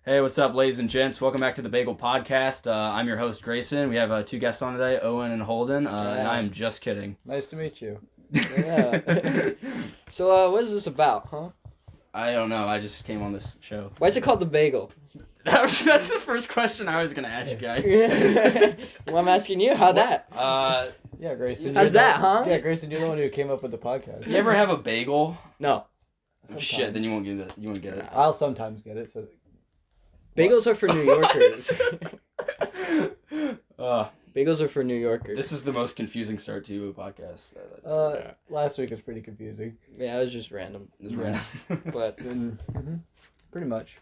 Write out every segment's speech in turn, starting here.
Hey, what's up, ladies and gents? Welcome back to the Bagel Podcast. I'm your host, Grayson. We have two guests on today, Owen and Holden, and I'm just kidding. Nice to meet you. Yeah. So, what is this about, huh? I don't know. I just came on this show. Why is it called the Bagel? That's the first question I was going to ask you guys. Well, I'm asking you, how that? Yeah, Grayson. How's that, huh? Yeah, Grayson, you're the one who came up with the podcast. You ever have a bagel? No. Oh, shit, then you won't get it. You won't get it. I'll sometimes get it. So. Bagels are for New Yorkers. Bagels are for New Yorkers. This is the most confusing start to a podcast. Last week was pretty confusing. Yeah, it was just random. It was random. But pretty much.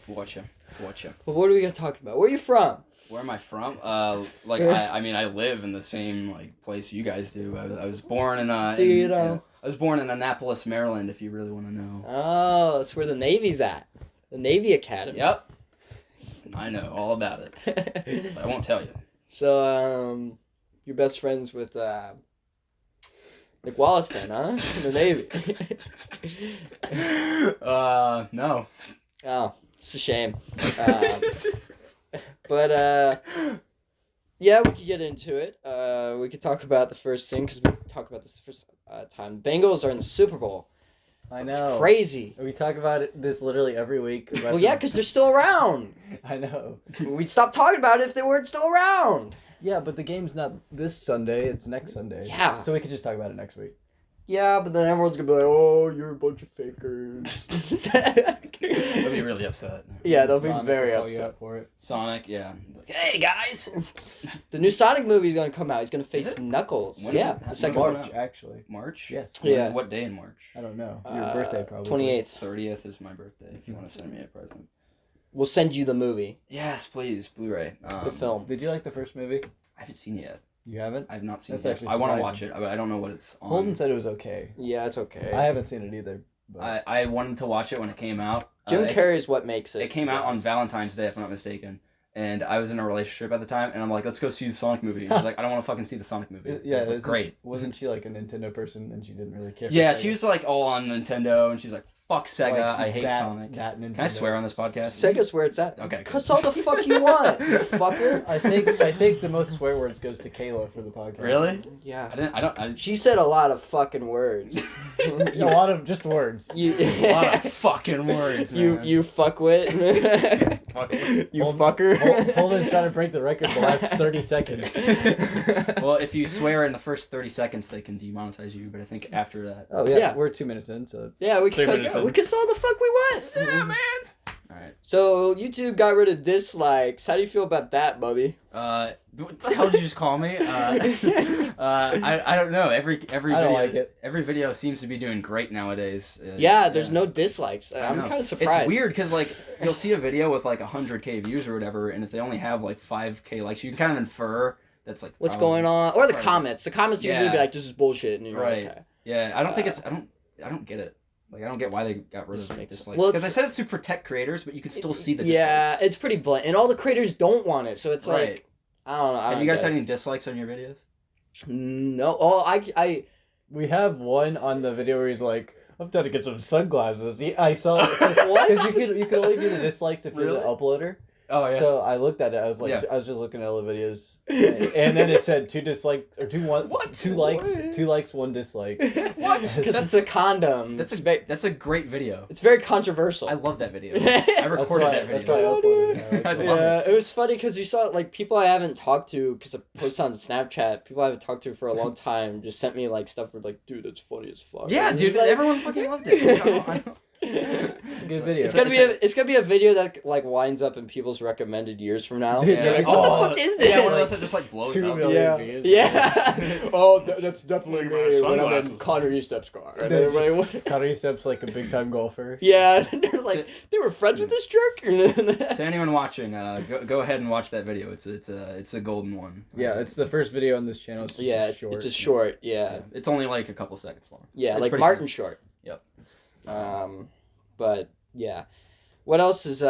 Watch him. But what are we gonna talk about? Where are you from? Where am I from? I live in the same place you guys do. I was born in I was born in Annapolis, Maryland. If you really want to know. Oh, that's where the Navy's at. The Navy Academy. Yep. I know all about it. But I won't tell you. So, you're best friends with Nick Wallace then, huh? In the Navy. No. Oh, it's a shame. But yeah, we could get into it. We could talk about the first thing because we talked about this the first time. Bengals are in the Super Bowl. I know. It's crazy. We talk about this literally every week. Well, yeah, because they're still around. I know. We'd stop talking about it if they weren't still around. Yeah, but the game's not this Sunday. It's next Sunday. Yeah. So we could just talk about it next week. Yeah, but then everyone's going to be like, oh, you're a bunch of fakers. They'll be really upset. Yeah, they'll Sonic be very will call you upset. up for it. Sonic, yeah. Like, hey, guys! The new Sonic movie is going to come out. He's going to face Knuckles. When is Yeah, it? the second March. one. March, actually. March? Yes. Yeah. What day in March? I don't know. Your birthday, probably. 28th. 30th is my birthday, if you want to send me a present. We'll send you the movie. Yes, please. Blu-ray. The film. Did you like the first movie? I haven't seen it yet. You haven't? I have not seen That's it yet. actually I want to surprising. watch it, but I don't know what it's on. Holden said it was okay. Yeah, it's okay. I haven't seen it either. But... I wanted to watch it when it came out. Jim Carrey is what makes it. It came out on Valentine's Day, if I'm not mistaken. And I was in a relationship at the time, and I'm like, let's go see the Sonic movie. And she's like, I don't want to fucking see the Sonic movie. Yeah, I was like, great. Wasn't she like a Nintendo person and she didn't really care? Yeah, for she Sega? was like all on Nintendo, and she's like, fuck Sega, Like, I hate Sonic. That Nintendo. Can I swear on this podcast? Sega's where it's at. Okay, Cuss all the fuck you want, you fucker. I think the most swear words goes to Kayla for the podcast. Really? Yeah. I She said a lot of fucking words. A lot of just words. You, a lot of fucking words, man. you fuckwit. You fucker. Holden's trying to break the record the last 30 seconds. Well, if you swear in the first 30 seconds, they can demonetize you, but I think after that... Oh, yeah. Yeah. We're 2 minutes in, so... Yeah, we can 3 minutes in. cuss all the fuck we want. Yeah, man! Alright. So, YouTube got rid of dislikes. How do you feel about that, Bubby? What the hell did you just call me? I don't know. Every I video, don't like it. Every video seems to be doing great nowadays. Yeah, there's no dislikes. I'm know. kind of surprised. It's weird because like you'll see a video with like 100K views or whatever, and if they only have like 5K likes, you can kind of infer that's like what's probably, going on, or the probably- comments. The comments usually be Yeah. like, "This is bullshit," and you're Right. like, okay. Yeah, I don't think it's I don't get it. Like I don't get why they got rid of Just makes- dislikes. well, Because I it's- said it's to protect creators, but you can still see the Yeah, dislikes. it's pretty blunt, and all the creators don't want it, so it's Right. like, I don't know. Have you guys had any dislikes on your videos? No. Oh, I. We have one on the video where he's like, I'm trying to get some sunglasses. I saw What? Because you could only do the dislikes if you're Really? the uploader. Oh yeah. So I looked at it. I was like, Yeah. I was just looking at all the videos, and then it said 2 dislikes or 2 What? 2 likes, What? 2 likes, 1 dislike. What? Because it's a condom. That's It's a great video. very controversial. I love that video. I That's recorded that That's why I video. uploaded it. I I love Yeah, it was funny because you saw like people I haven't talked to because I post on Snapchat. People I haven't talked to for a long time just sent me like stuff where like, dude, that's funny as fuck. Yeah, And dude, it's like- everyone fucking loved it. I don't- It's a good video. It's gonna be a video that like winds up in people's recommended years from now. Dude, They're yeah, like, what the fuck is this? Yeah, one of those that just like blows 2 up. million Yeah. views. Yeah. Oh, that's definitely Look at my me when I'm in sunglasses. Connor Estep's car. And They're everybody, what? Connor Step's like a big time golfer. Yeah, and they're like, they were friends with this jerk. To anyone watching, go ahead and watch that video. It's a golden one. Yeah, it's the first video on this channel. It's just Yeah, short. it's just short. Yeah, It's only like a couple seconds long. yeah, It's like pretty Martin fun. Short. Yep. But yeah, what else is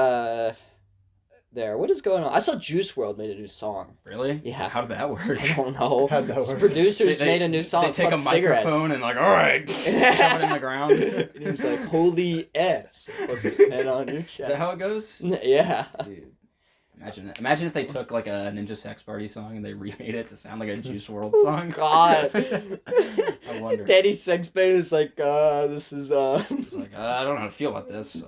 there. What is going on? I saw Juice World made a new song. Really? Yeah. How did that work? I don't know. How'd that work? Producers made a new song. They It's take a called Cigarettes. microphone and like, all right, shove it in the ground. And he's like, "Holy S, and on your chest." Is that how it goes? Yeah. Dude, imagine that. Imagine if they took like a Ninja Sex Party song and they remade it to sound like a Juice WRLD song. God. I wonder. Daddy Sex Bane is like, this is It's like, I don't know how to feel about this.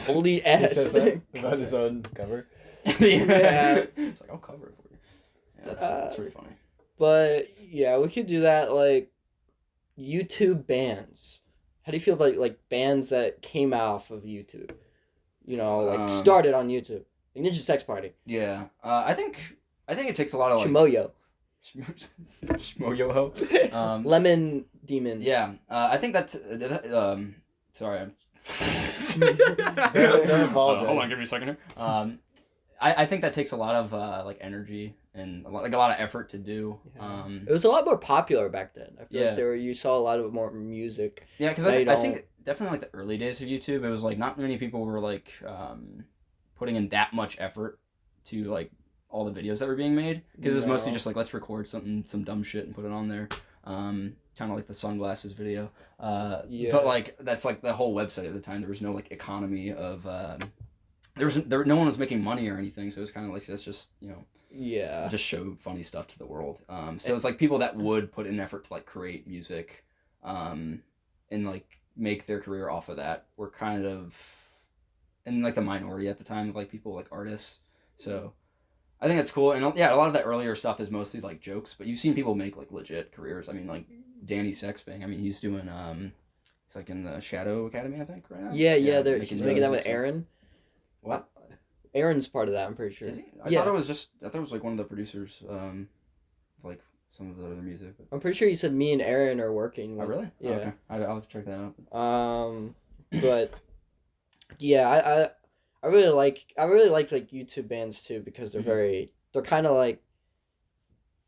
Holy He S. says that about his own cover. Yeah. It's like, I'll cover it for you. Yeah, that's pretty funny. But yeah, we could do that. Like YouTube bands. How do you feel about like bands that came off of YouTube? You know, like started on YouTube. Like Ninja Sex Party. Yeah. I think it takes a lot of like Shimoyo. Shmoyo-ho. Lemon Demon. Yeah. I think that's sorry. I'm Don't apologize. hold on, give me a second here. I think that takes a lot of like energy and a lot of effort to do. Yeah. It was a lot more popular back then. I feel like you saw a lot of more music. Yeah, because I think definitely like the early days of YouTube, it was like not many people were like putting in that much effort to like all the videos that were being made, because it was mostly just like, let's record some dumb shit and put it on there. Kind of like the sunglasses video. But like that's like the whole website at the time. There was no like economy of no one was making money or anything, so it was kind of like let's just just show funny stuff to the world. So it's like people that would put in effort to like create music and like make their career off of that were kind of in like the minority at the time of like people like artists. So I think that's cool. And yeah, a lot of that earlier stuff is mostly like jokes, but you've seen people make like legit careers. I mean, like Danny Sexbang, I mean, he's doing he's like in the Shadow Academy, I think, right now. Yeah, he's making that with Aaron. What? Aaron's part of that, I'm pretty sure. Is he? I thought it was like one of the producers, like some of the other music. But... I'm pretty sure you said me and Aaron are working. Oh, really? Yeah. Oh, okay. I'll have to check that out. But yeah, I really like like YouTube bands too, because they're they're kind of like,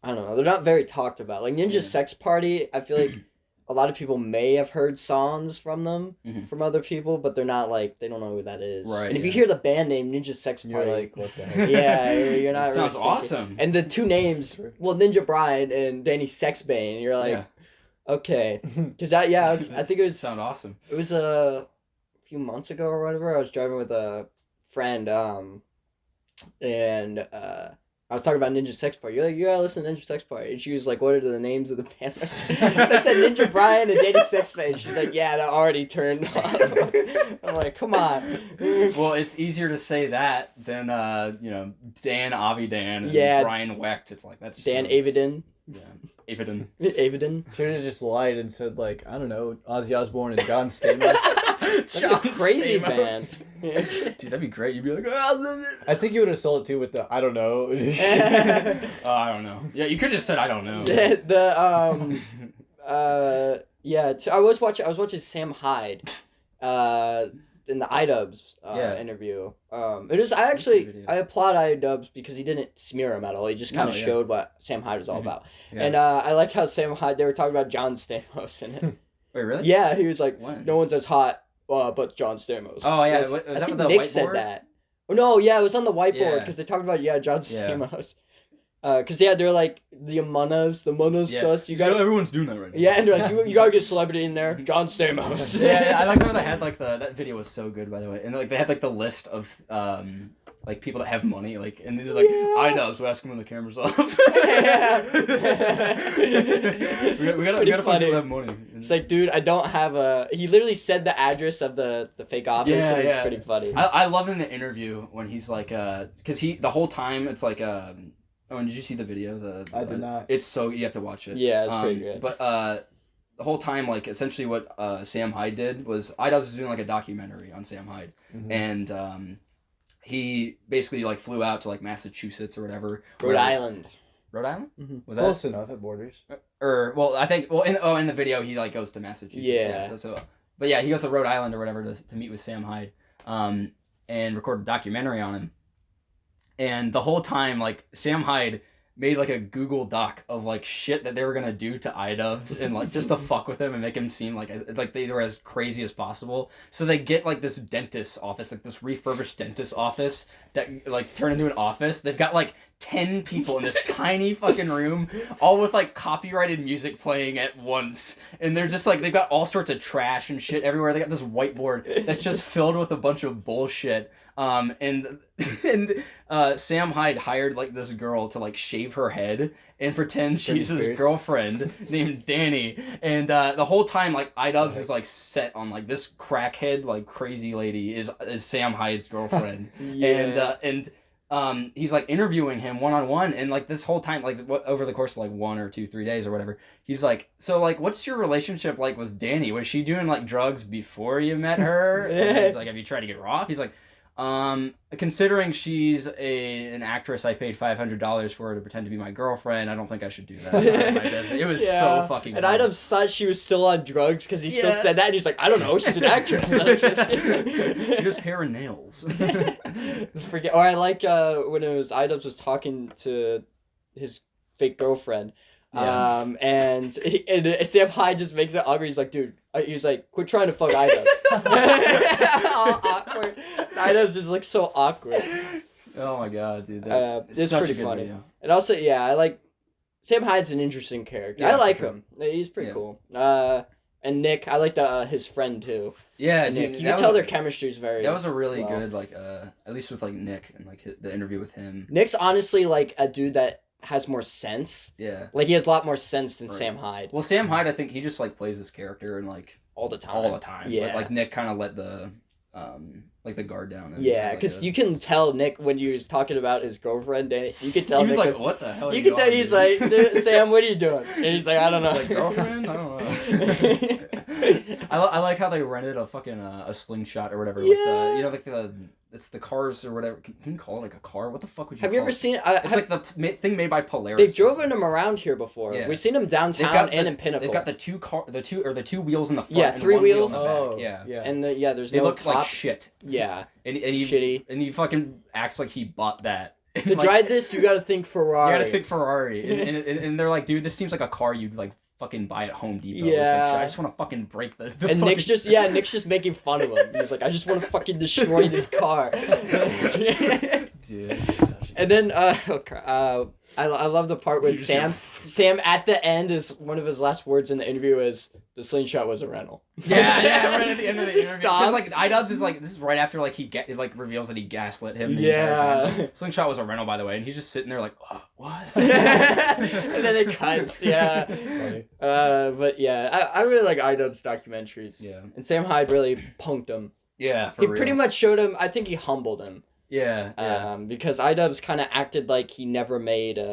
I don't know, they're not very talked about. Like Ninja Sex Party, I feel like a lot of people may have heard songs from them from other people, but they're not like, they don't know who that is. Right. And if you hear the band name Ninja Sex Party, you're like, what the heck? Yeah, you're not. Sounds really awesome. And the two names, well, Ninja Brian and Danny Sexbane, you're like, okay, because I think it was sound awesome. It was a few months ago or whatever. I was driving with a friend, and I was talking about Ninja Sex Party. You're like, you gotta listen to Ninja Sex Party. And she was like, what are the names of the band? I said Ninja Brian and Danny Sexbane. She's like, yeah, that already turned off. I'm like, come on. Well, it's easier to say that than Dan Avidan and Brian Wecht. It's like that's Dan Avidan. Yeah, Avidan. Avidan. Should have just lied and said like, I don't know, Ozzy Osbourne and John Stamos. John crazy band. Dude, that'd be great. You'd be like, oh, I think you would have sold it too with the I don't know. I don't know. Yeah, you could have just said I don't know. I was watching Sam Hyde in the iDubbbz interview. I applaud iDubbbz because he didn't smear him at all. He just kind of showed what Sam Hyde was all about. Yeah. And I like how Sam Hyde, they were talking about John Stamos in it. Wait, really? Yeah, he was like, when? No one's as hot but John Stamos. Oh, yeah. Was I that think with the Nick whiteboard? said that. Oh, no, yeah, it was on the whiteboard because they talked about, John Stamos. Because, they're like, the Amonas sus. Everyone's doing that right now. Yeah, and they're like, you gotta get celebrity in there. John Stamos. Yeah, I like how they had, like, that video was so good, by the way. And, like, they had, like, the list of, like, people that have money, like, and they're just like, iDubbbz, we ask them when the camera's off. we gotta find people that have money. It's like, dude, I don't have a... He literally said the address of the fake office, and it's pretty funny. I love in the interview when he's like, because the whole time, it's like, oh, and did you see the video? I did not. It's so, you have to watch it. Yeah, it's pretty good. But, the whole time, like, essentially what Sam Hyde did was, iDubbbz was doing, like, a documentary on Sam Hyde. Mm-hmm. And, he basically like flew out to like Massachusetts or whatever. Rhode Island. Rhode Island? Mm-hmm. Was close that enough at Borders? I think in the video he like goes to Massachusetts. Yeah. But yeah, he goes to Rhode Island or whatever to meet with Sam Hyde, and record a documentary on him. And the whole time, like Sam Hyde made like a Google Doc of like shit that they were gonna do to iDubbbz and like just to fuck with him and make him seem like they were as crazy as possible. So they get like this dentist's office, like this refurbished dentist's office that like turned into an office. They've got like 10 people in this tiny fucking room, all with like copyrighted music playing at once, and they're just like they've got all sorts of trash and shit everywhere. They got this whiteboard that's just filled with a bunch of bullshit. And Sam Hyde hired like this girl to like shave her head and pretend she's his girlfriend named Danny, and the whole time like iDubbbz is like set on like this crackhead like crazy lady is Sam Hyde's girlfriend. and he's like interviewing him one-on-one, and like this whole time, like over the course of like 1 or 2, 3 days or whatever, he's like, so like what's your relationship like with Danny? Was she doing like drugs before you met her? And he's like, have you tried to get her off? He's like, considering she's an actress, I paid $500 for her to pretend to be my girlfriend. I don't think I should do that. That's not my business. It was so fucking and funny. iDubbbz thought she was still on drugs because he still said that, and he's like, I don't know, she's an actress. She does hair and nails. Or I like when it was iDubbbz was talking to his fake girlfriend. And Sam Hyde just makes it awkward. He's like, dude, he's like, quit trying to fuck iDubbbz. All awkward. iDubbbz just looks so awkward. Oh my god, dude. It's such pretty a good funny. video. And also, I like Sam Hyde's an interesting character. Yeah, I like sure. him. He's pretty cool. And Nick, I like his friend too. Yeah, Nick. dude, You can tell their chemistry is very. That was a really good like at least with like Nick and like the interview with him. Nick's honestly like a dude that has more sense. Yeah. Like he has a lot more sense than Sam Hyde. Well, Sam Hyde, I think he just like plays this character and like all the time. Yeah. But like Nick kind of let the like the guard down. And because you can tell Nick when he was talking about his girlfriend. You could tell he was Nick like, "What the hell?" Are you you could tell doing, he's dude? like, Sam, what are you doing? And he's like, I don't know. Like girlfriend? I don't know. I like how they rented a fucking a slingshot or whatever. Yeah. With like it's the cars or whatever. Can you call it like a car? What the fuck would you? Have you ever seen? It's like the thing made by Polaris. They've driven them around here before. Yeah. We've seen them downtown and in Pinnacle. They've got the two wheels in the front. Yeah, and 3 one wheels. Wheel in the back. Yeah. And there's they no look top. like shit. Yeah. And he shitty. And he fucking acts like he bought that. To drive this, you gotta think Ferrari. You gotta think Ferrari. And they're like, dude, this seems like a car you'd like fucking buy at Home Depot or some shit. I just want to fucking break the and Nick's just making fun of him. He's like, I just want to fucking destroy this car. Dude, and then I love the part when Sam at the end is one of his last words in the interview is the slingshot was a rental. Yeah, right at the end of the interview. Because Stops. like iDubbbz is like, this is right after like it like reveals that he gaslit him. The Yeah. entire time. Like, slingshot was a rental, by the way, and he's just sitting there like, oh, what? And then it cuts. Yeah. Funny. But yeah, I really like iDubbbz documentaries. Yeah. And Sam Hyde really punked him. Yeah. He pretty much showed him. I think he humbled him. Yeah. Because iDubbbz kind of acted like he never made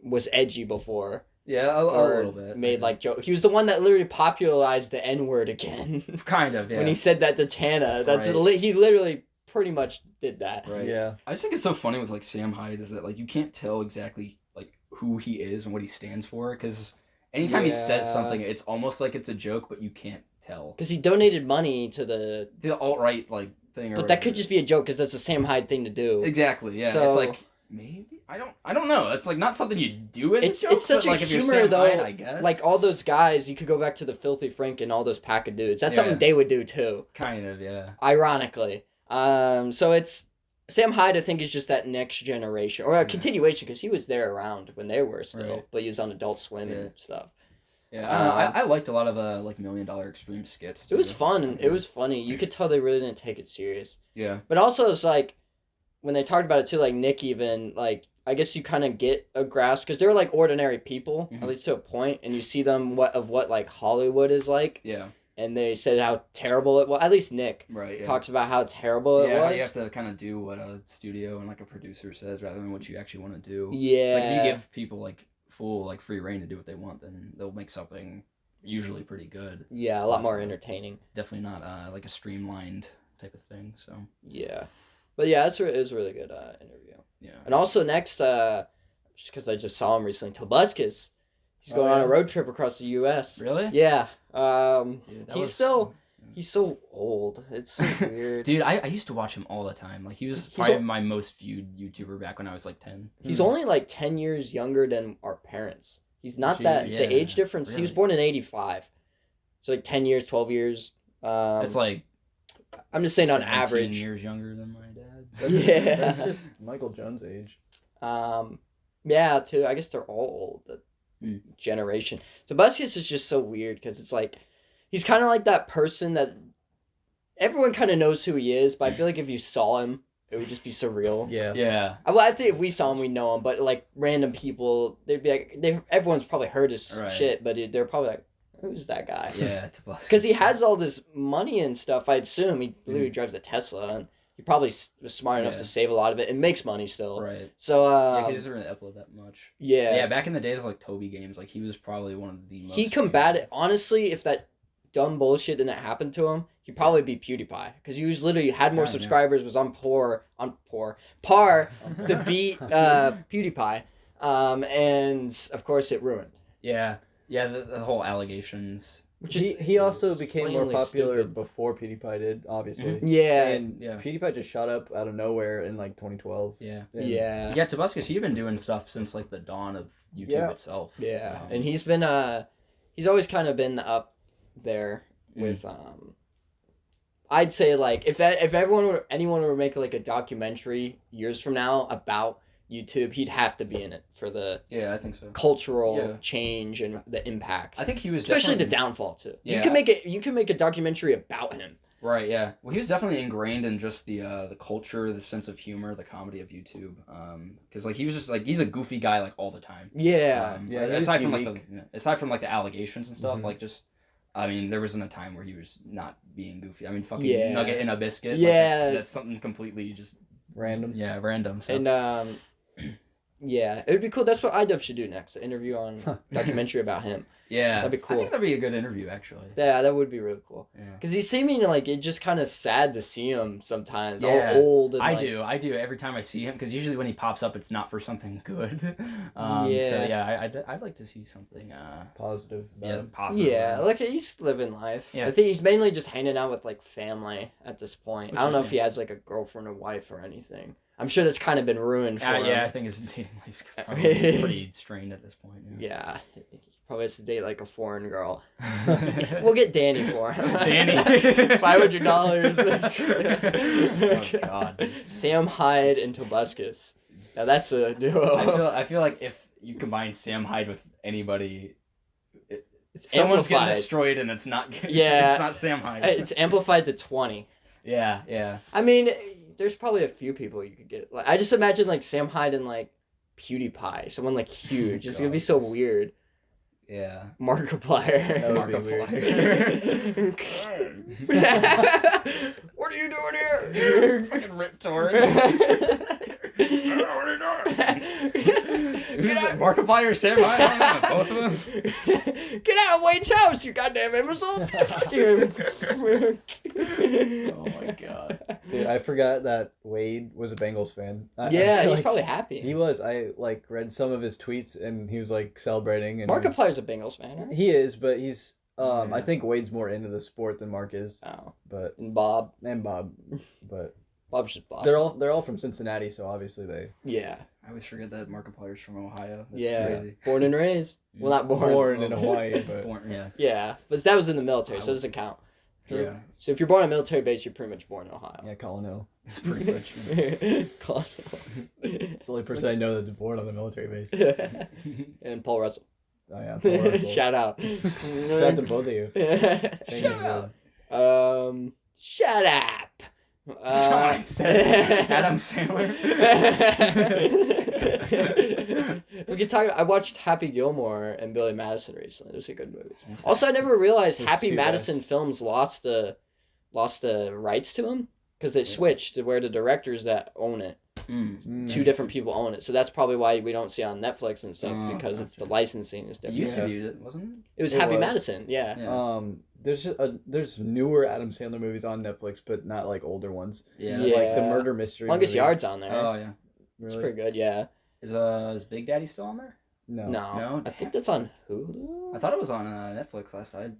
was edgy before. Yeah, a little bit. Made like joke. He was the one that literally popularized the N-word again. Kind of, yeah. When he said that to Tana, Right. He literally pretty much did that. Right. Yeah. I just think it's so funny with like Sam Hyde is that like you can't tell exactly like who he is and what he stands for because anytime he says something, it's almost like it's a joke, but you can't tell. Because he donated money to the alt-right like thing. But that could just be a joke because that's the Sam Hyde thing to do. Exactly. Yeah. So, it's like maybe I don't know. It's like not something you do as a joke. It's such but, like, a if you're humor Sam though. Hyde, I guess. Like all those guys, you could go back to the Filthy Frank and all those pack of dudes. That's Yeah. something they would do too. Kind of, yeah. Ironically. So it's Sam Hyde. I think is just that next generation or a continuation because he was there around when they were still, Right. but he was on Adult Swim and stuff. Yeah, I don't know. I liked a lot of like $1 Million Extreme skits. It was too. fun. It was funny. You could tell they really didn't take it serious. Yeah. But also, it's like when they talked about it too, like Nick even like I guess you kind of get a grasp because they're like ordinary people at least to a point, and you see them what like Hollywood is like. Yeah. And they said how terrible it was. At least Nick talks about how terrible it was. Yeah, you have to kind of do what a studio and like a producer says rather than what you actually want to do. Yeah. It's like if you give people like full like free reign to do what they want, then they'll make something usually pretty good. Yeah, a lot more entertaining. Definitely not like a streamlined type of thing. So yeah, but yeah, it was a really good interview. Yeah. And also next, just because I just saw him recently, Tobuscus. He's going on a road trip across the U.S. Really? Yeah. Dude, he's still. He's so old. It's so weird. Dude, I used to watch him all the time. Like he was He's probably al- my most viewed YouTuber back when I was like 10. He's only like 10 years younger than our parents. He's not that Yeah, the age difference. He was really. born in 85. So like 10 years, 12 years. That's like I'm just saying on 17 average. years younger than my dad. Yeah. That's just Michael Jones' age. Yeah, too. I guess they're all old. The generation. So Busquets is just so weird because it's like he's kind of like that person that everyone kind of knows who he is, but I feel like if you saw him, it would just be surreal. Yeah. Yeah. Well, I think if we saw him, we know him, but like random people, they'd be like, everyone's probably heard his shit, but they're probably like, who's that guy? Yeah, Because he has all this money and stuff. I assume he literally drives a Tesla, and he probably was smart enough to save a lot of it and makes money still. Right. So yeah, he doesn't really upload that much. Yeah. Yeah, back in the days like Toby games, like he was probably one of the most. He combated honestly. If that dumb bullshit didn't happen to him, he'd probably be PewDiePie because he was literally had more subscribers, was on par to beat PewDiePie, and of course it ruined. Yeah, the whole allegations. Which is He also became more plainly popular stupid. before PewDiePie did, obviously. Yeah, And Yeah. PewDiePie just shot up out of nowhere in like 2012. Yeah. And yeah, Yeah, Tobuscus, he'd been doing stuff since like the dawn of YouTube itself. yeah, and he's been he's always kind of been up there with I'd say like if anyone were to make like a documentary years from now about YouTube, he'd have to be in it for the I think so. cultural change and the impact. I think he was especially the definitely- downfall too. Yeah. You can make a documentary about him. Right, yeah. Well, he was definitely ingrained in just the culture, the sense of humor, the comedy of YouTube. Because like he was just like he's a goofy guy like all the time. Yeah, Yeah, he was Aside from unique. aside from like the allegations and stuff, Mhm. like just. I mean, there wasn't a time where he was not being goofy. I mean, fucking Yeah. nugget in a biscuit. Yeah. Like, that's something completely just Random. random. So. and yeah, it would be cool. That's what IDub should do next. An interview on documentary about him. Yeah, That'd be cool. I think that'd be a good interview, actually. Yeah, that would be really cool. Yeah, Because he's seeming like it's just kind of sad to see him sometimes. Yeah. All old. And, I like, do every time I see him because usually when he pops up, it's not for something good. So Yeah. yeah, I'd like to see something. Positive. About him. Positive. Yeah, like he's living life. Yeah. I think he's mainly just hanging out with like family at this point. Which I don't is know if good. he has like a girlfriend or wife or anything. I'm sure that's kind of been ruined for him. Yeah, I think his dating life's probably pretty strained at this point. Yeah, he probably has to date like a foreign girl. Yeah. We'll get Danny for him. Danny. $500. Oh, God. Sam Hyde and Tobuscus. Now that's a duo. I feel like if you combine Sam Hyde with anybody, It's someone's getting amplified. destroyed, and it's not. Yeah. It's not Sam Hyde. It's amplified to 20. Yeah. I mean, there's probably a few people you could get. Like, I just imagine like Sam Hyde and like PewDiePie, someone like huge. It's gonna be so weird. Yeah. Markiplier. That would be Markiplier. What are you doing here? Fucking Rip Torrent. Get Who's out. it? Markiplier or Sam Hyde? I don't know. Both of them. Get out of Wade's house, you goddamn imbecile! Oh my god. Dude, I forgot that Wade was a Bengals fan. I Yeah, feel he's like probably happy. He was. I like read some of his tweets and he was like celebrating. And Markiplier's a Bengals fan, right? he is, but he's. Yeah. I think Wade's more into the sport than Mark is. Oh, But and Bob. and Bob, but Bob's just Bob. they're all from Cincinnati, so obviously they. Yeah. I always forget that Markiplier's from Ohio. That's Yeah. crazy. Born and raised. Well, not born. Born in Hawaii, but Yeah. Yeah, but that was in the military, so it doesn't count. Yeah. So if you're born on a military base, you're pretty much born in Ohio. yeah, Colin Hill. Pretty much. Colin. It's the only person I know that's born on the military base. And Paul Russell. Oh yeah, Paul Russell. Shout out. Shout out to both of you. Shut up. Shut up. That's not what I said. Adam Sandler. We could talk. I watched Happy Gilmore and Billy Madison recently. Those are good movies. What's that? Also, I never realized Those Happy two Madison guys. Films lost the rights to them because they switched to where the directors that own it, two different people own it. So that's probably why we don't see it on Netflix and stuff Oh, because it's gotcha. the licensing is It different. used to Yeah. be, wasn't it? It was It Happy was. Madison, yeah. Yeah. There's newer Adam Sandler movies on Netflix, but not like older ones. Yeah. Yeah. Like the murder mystery. Longest movie. Yard's on there. Oh yeah. It's Really? pretty good, yeah. Is Big Daddy still on there? No. No, No? I think that's on Hulu. I thought it was on Netflix last I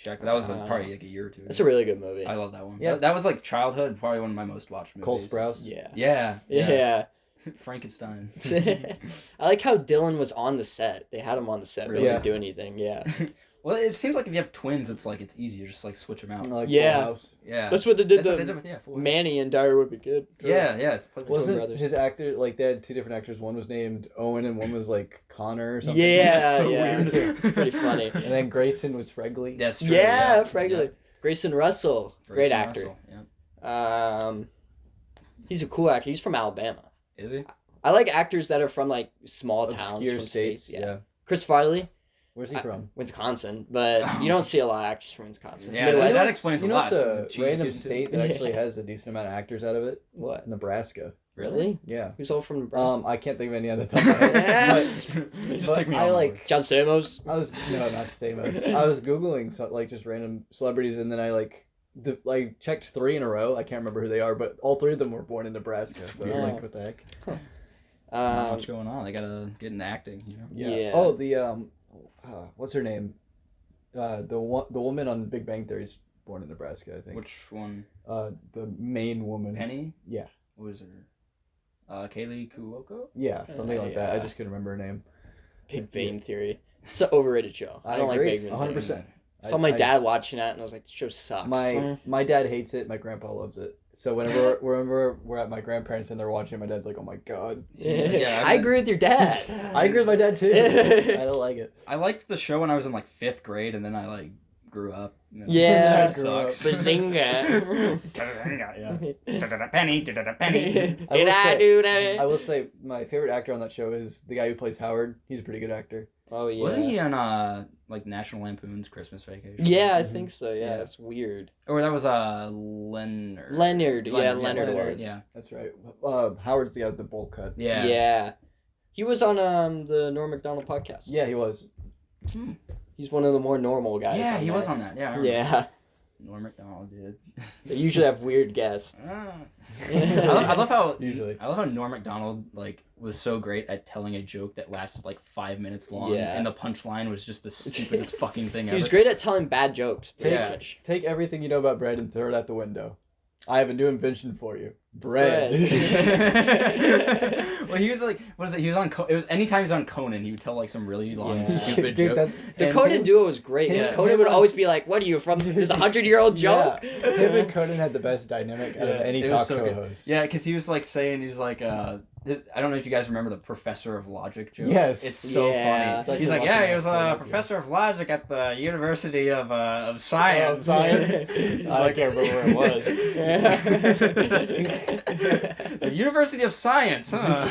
check. But that was like, probably like a year or two. It's a really good movie. I love that one. Yeah. That was like childhood, probably one of my most watched movies. Cole Sprouse. Yeah. Yeah. Frankenstein. I like how Dylan was on the set. They had him on the set, but Really? he didn't do anything. Yeah. Well, it seems like if you have twins, it's easier, just like switch them out. Like Yeah. Full House. Yeah. That's what they did. That's what they did with Full House. Manny and Dyer would be good. Yeah, it's Wasn't brothers. his actor like they had two different actors? One was named Owen and one was like Connor or something. Yeah, That's so yeah. weird. It's pretty funny. And then Grayson was Fregley. That's true. Yeah, Fregley. Grayson Russell, great Grayson actor. Russell, yeah. He's a cool actor. He's from Alabama. Is he? I like actors that are from like small towns, Obscure from states. states. Yeah. Chris Farley, Where's he from? Wisconsin, but you don't see a lot of actors from Wisconsin. Yeah, Midwest. that explains a lot. It's It's a a random cheese state that actually has a decent amount of actors out of it. What? Nebraska. Really? Yeah. Who's all from Nebraska? I can't think of any on the top of my head. Just but take me I on like. board. John Stamos. I was not Stamos. I was googling just random celebrities, and then I checked 3 in a row. I can't remember who they are, but all 3 of them were born in Nebraska. That's So I was weird. like, what the heck? Not much going on. They gotta get into acting, you know. Yeah. Oh, the what's her name? The woman on Big Bang Theory is born in Nebraska, I think. Which one? The main woman. Penny? Yeah. What was her? Kaylee Cuoco? Yeah, something like that. I Yeah. just couldn't remember her name. Big Bang Theory. It's an overrated show. I don't agree, like Big Bang Theory. 100%. Saw my dad watching that, and I was like, "The show sucks." My dad hates it. My grandpa loves it. So whenever we're at my grandparents and they're watching, my dad's like, "Oh my god." Yeah, I agree with your dad. I agree with my dad too. I don't like it. I liked the show when I was in like 5th grade, and then I like grew up. You know, Yeah. it sucks. Bazinga. Penny. Did I do that? I will say my favorite actor on that show is the guy who plays Howard. He's a pretty good actor. Oh yeah. Wasn't he on like National Lampoon's Christmas Vacation? Yeah, I think so. Yeah, Yeah. it's weird. Or that was Leonard. Leonard. Yeah, Leonard Leonard. was. Yeah. That's right. Howard's the guy with the bowl cut. Yeah. Yeah. He was on the Norm Macdonald podcast. Yeah, he was. He's one of the more normal guys. Yeah, he there. was on that. Yeah. I remember. Yeah. Norm Macdonald did. They usually have weird guests. I love how Usually. I love how Norm Macdonald like was so great at telling a joke that lasted like 5 minutes long, Yeah. and the punchline was just the stupidest fucking thing He ever. was great at telling bad jokes. Pretty Yeah. much. Take everything you know about bread and throw it out the window. I have a new invention for you. Bread. Well, he was like, what is it? He was on. It was anytime he's on Conan, he would tell like some really long, Yeah. stupid Dude, joke. The and Conan him- duo was great because Yeah. Conan would always be like, "What are you from? This 100-year-old joke?" Yeah. Him and Conan had the best dynamic out of Yeah, any it was talk so show good. host. Yeah, because he was like saying he's like I don't know if you guys remember the Professor of Logic joke. Yes. It's so Yeah. funny. It's He's like, actually yeah, he watching was that a today, too. professor of logic at the University of Science. Science? He's I like, can't remember where it was. The University of Science, huh?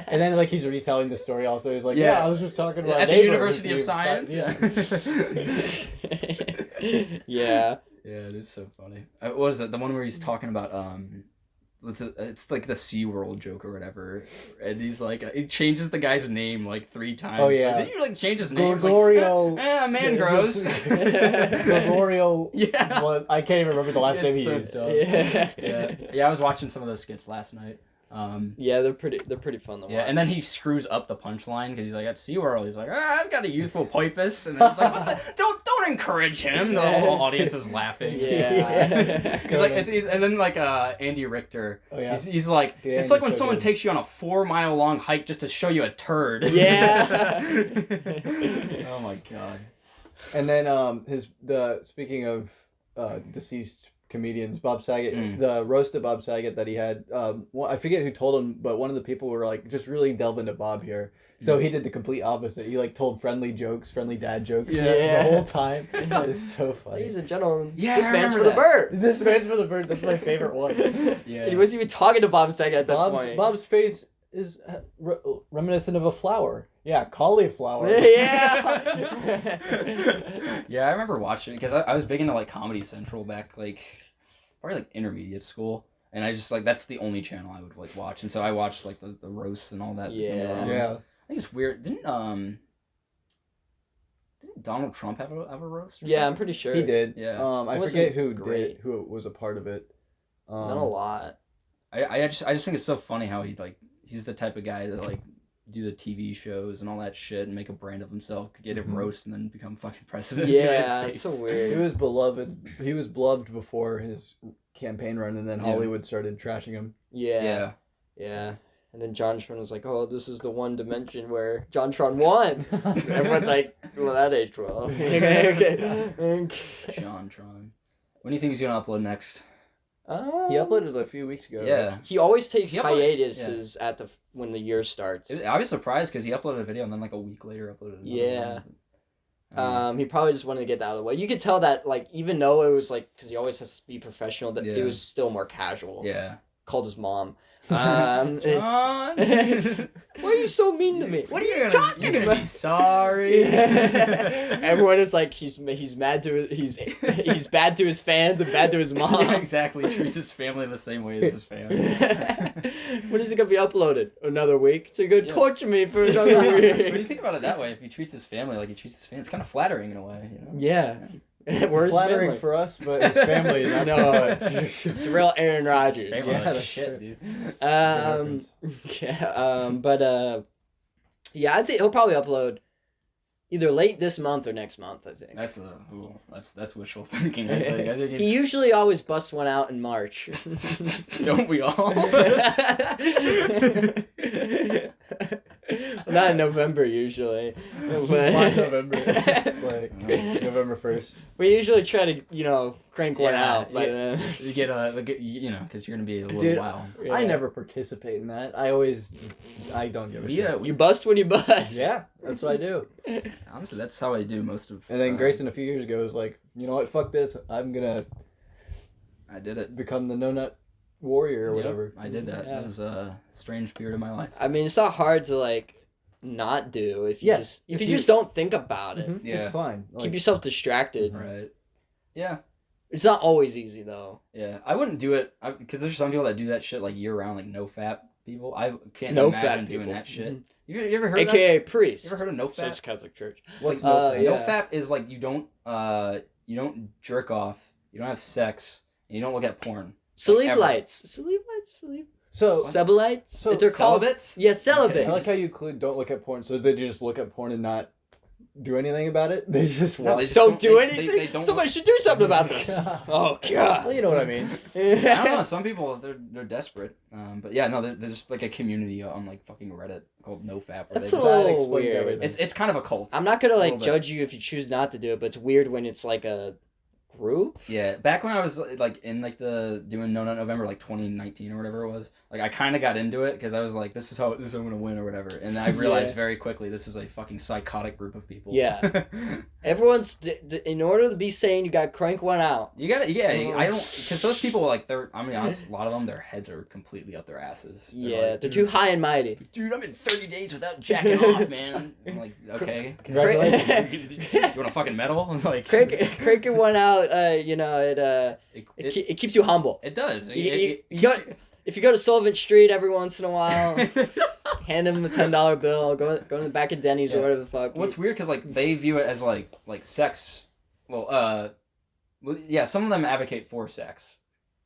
And then like he's retelling the story also. He's like, Yeah. yeah, I was just talking about At the neighbor University who's of Science. Yeah. Yeah. Yeah, it is so funny. What is it? The one where he's talking about it's like the SeaWorld joke or whatever, and he's like he changes the guy's name like 3 times. Oh, yeah. Like, did you like change his name? Gregorio. Like, man grows. Gregorio. Yeah. Well, I can't even remember the last name he It's used. so- So. Yeah, I was watching some of those skits last night. Yeah, they're pretty fun to watch. Yeah, and then he screws up the punchline because he's like at SeaWorld. He's like, I've got a youthful poipus, and it's like, what the, don't encourage him. The whole audience is laughing. Yeah. He's like, and then like Andy Richter. Oh, yeah. He's like, Dude, it's like Andy's when so someone good. takes you on a 4-mile long hike just to show you a turd. Yeah. Oh my god. And then speaking of deceased comedians, Bob Saget, the roast of Bob Saget that he had, I forget who told him, but one of the people were like, just really delve into Bob here. So he did the complete opposite. He like told friendly dad jokes Yeah. the whole time. It was so funny. Ladies and gentlemen, Yeah, this I man's for remember the bird. This man's for the birds. That's my favorite one. Yeah. And he wasn't even talking to Bob Saget at that point. Bob's face is reminiscent of a flower. Yeah, cauliflower. Yeah. Yeah, I remember watching it because I was big into like Comedy Central back like probably like intermediate school, and I just like that's the only channel I would like watch, and so I watched like the roasts and all that. Yeah. Yeah. I think it's weird. Didn't Donald Trump have a roast? Or Yeah, I'm something? pretty sure. He did. Yeah. I wasn't forget who great. who was a part of it. Not a lot. I just think it's so funny how he's the type of guy that like do the TV shows and all that shit and make a brand of himself, get a Mhm. roast, and then become fucking president of the Yeah, United it's States. so weird. He was beloved. He was beloved before his campaign run, and then Yeah. Hollywood started trashing him. Yeah. And then JonTron was like, "Oh, this is the one dimension where JonTron won." Everyone's like, "Well, that aged well." Okay. JonTron. When do you think he's gonna upload next? He uploaded a few weeks ago. Yeah. He always takes He uploaded- hiatuses at the when the year starts. I was surprised because he uploaded a video and then like a week later uploaded another Yeah. one. I don't know. He probably just wanted to get that out of the way. You could tell that, like, even though it was like, because he always has to be professional, that Yeah. it was still more casual. Yeah. Called his mom. John. Why are you so mean to me? What are you talking You're gonna about? be sorry. Everyone is like he's mad to he's bad to his fans and bad to his mom. Yeah, exactly. He treats his family the same way as his fans. When is it gonna be uploaded? Another week? So you're gonna Yeah. torture me for another When you week? think about it that way, if he treats his family like he treats his fans, it's kind of flattering in a way, you know? Yeah. Where's Flattering family? for us, but his family not No, so much. it's a real Aaron Rodgers. His Yeah, family like that's shit, true. dude. Yeah, yeah, I think he'll probably upload either late this month or next month, I think. That's wishful thinking. I think He usually always busts one out in March. Don't we all? Well, not in November usually. Why November? Like November 1st. We usually try to, crank one Yeah, out by then. You get because you're gonna be a little Dude, while. I Yeah. never participate in that. I don't give a shit. You bust when you bust. Yeah, that's what I do. Honestly, that's how I do most of. And then Grayson a few years ago was like, you know what, fuck this. I'm gonna I did it. become the no nut warrior or Yep, whatever. I did that. Yeah. It was a strange period of my life. I mean, it's not hard to not do if you Yeah, just if you you- just don't think about it. Mhm, Yeah. It's fine. Keep yourself distracted. Right. Yeah. It's not always easy though. Yeah. I wouldn't do it because there's some people that do that shit like year round, like no fap people. I can't No imagine fat doing people. that shit. Mhm. You ever heard of that? AKA priest. You ever heard of no So it's fap? Catholic Church. What's Uh, no yeah. No fap is like you don't jerk off, you don't have sex, and you don't look at porn. Celeb lights. So Cebulites? So If they're called. Celibates? Yeah, celibates. I like how you include don't look at porn. So they just look at porn and not do anything about it. They just No, watch. they just don't do they- anything. they don't Somebody should do something about this. Oh god. Well, you know what I mean. I don't know. Some people they're desperate. But yeah, no, there's just like a community on like fucking Reddit called NoFap. Where That's they a just, That little explains weird. everything. it's kind of a cult. I'm not gonna little bit. judge you if you choose not to do it, but it's weird when it's like a group. Yeah, back when I was like in like the doing No Nut November like 2019 or whatever it was, like I kind of got into it because I was like, this is how I'm gonna win or whatever, and I realized Yeah. very quickly this is a fucking psychotic group of people. Yeah. Everyone's in order to be sane, you gotta crank one out. You gotta, yeah. I don't, because those people like I'm gonna be honest, a lot of them their heads are completely up their asses. Yeah, like, they're too high and mighty. Dude, I'm in 30 days without jacking off, man. I'm like, okay. Congratulations. You want a fucking medal? Like, Cranking one out, it keeps you humble. it does. If you go to Sullivan Street every once in a while, hand him a $10 bill, go to the back of Denny's or Yeah. whatever the fuck. What's weird because like they view it as like sex. Well, yeah, some of them advocate for sex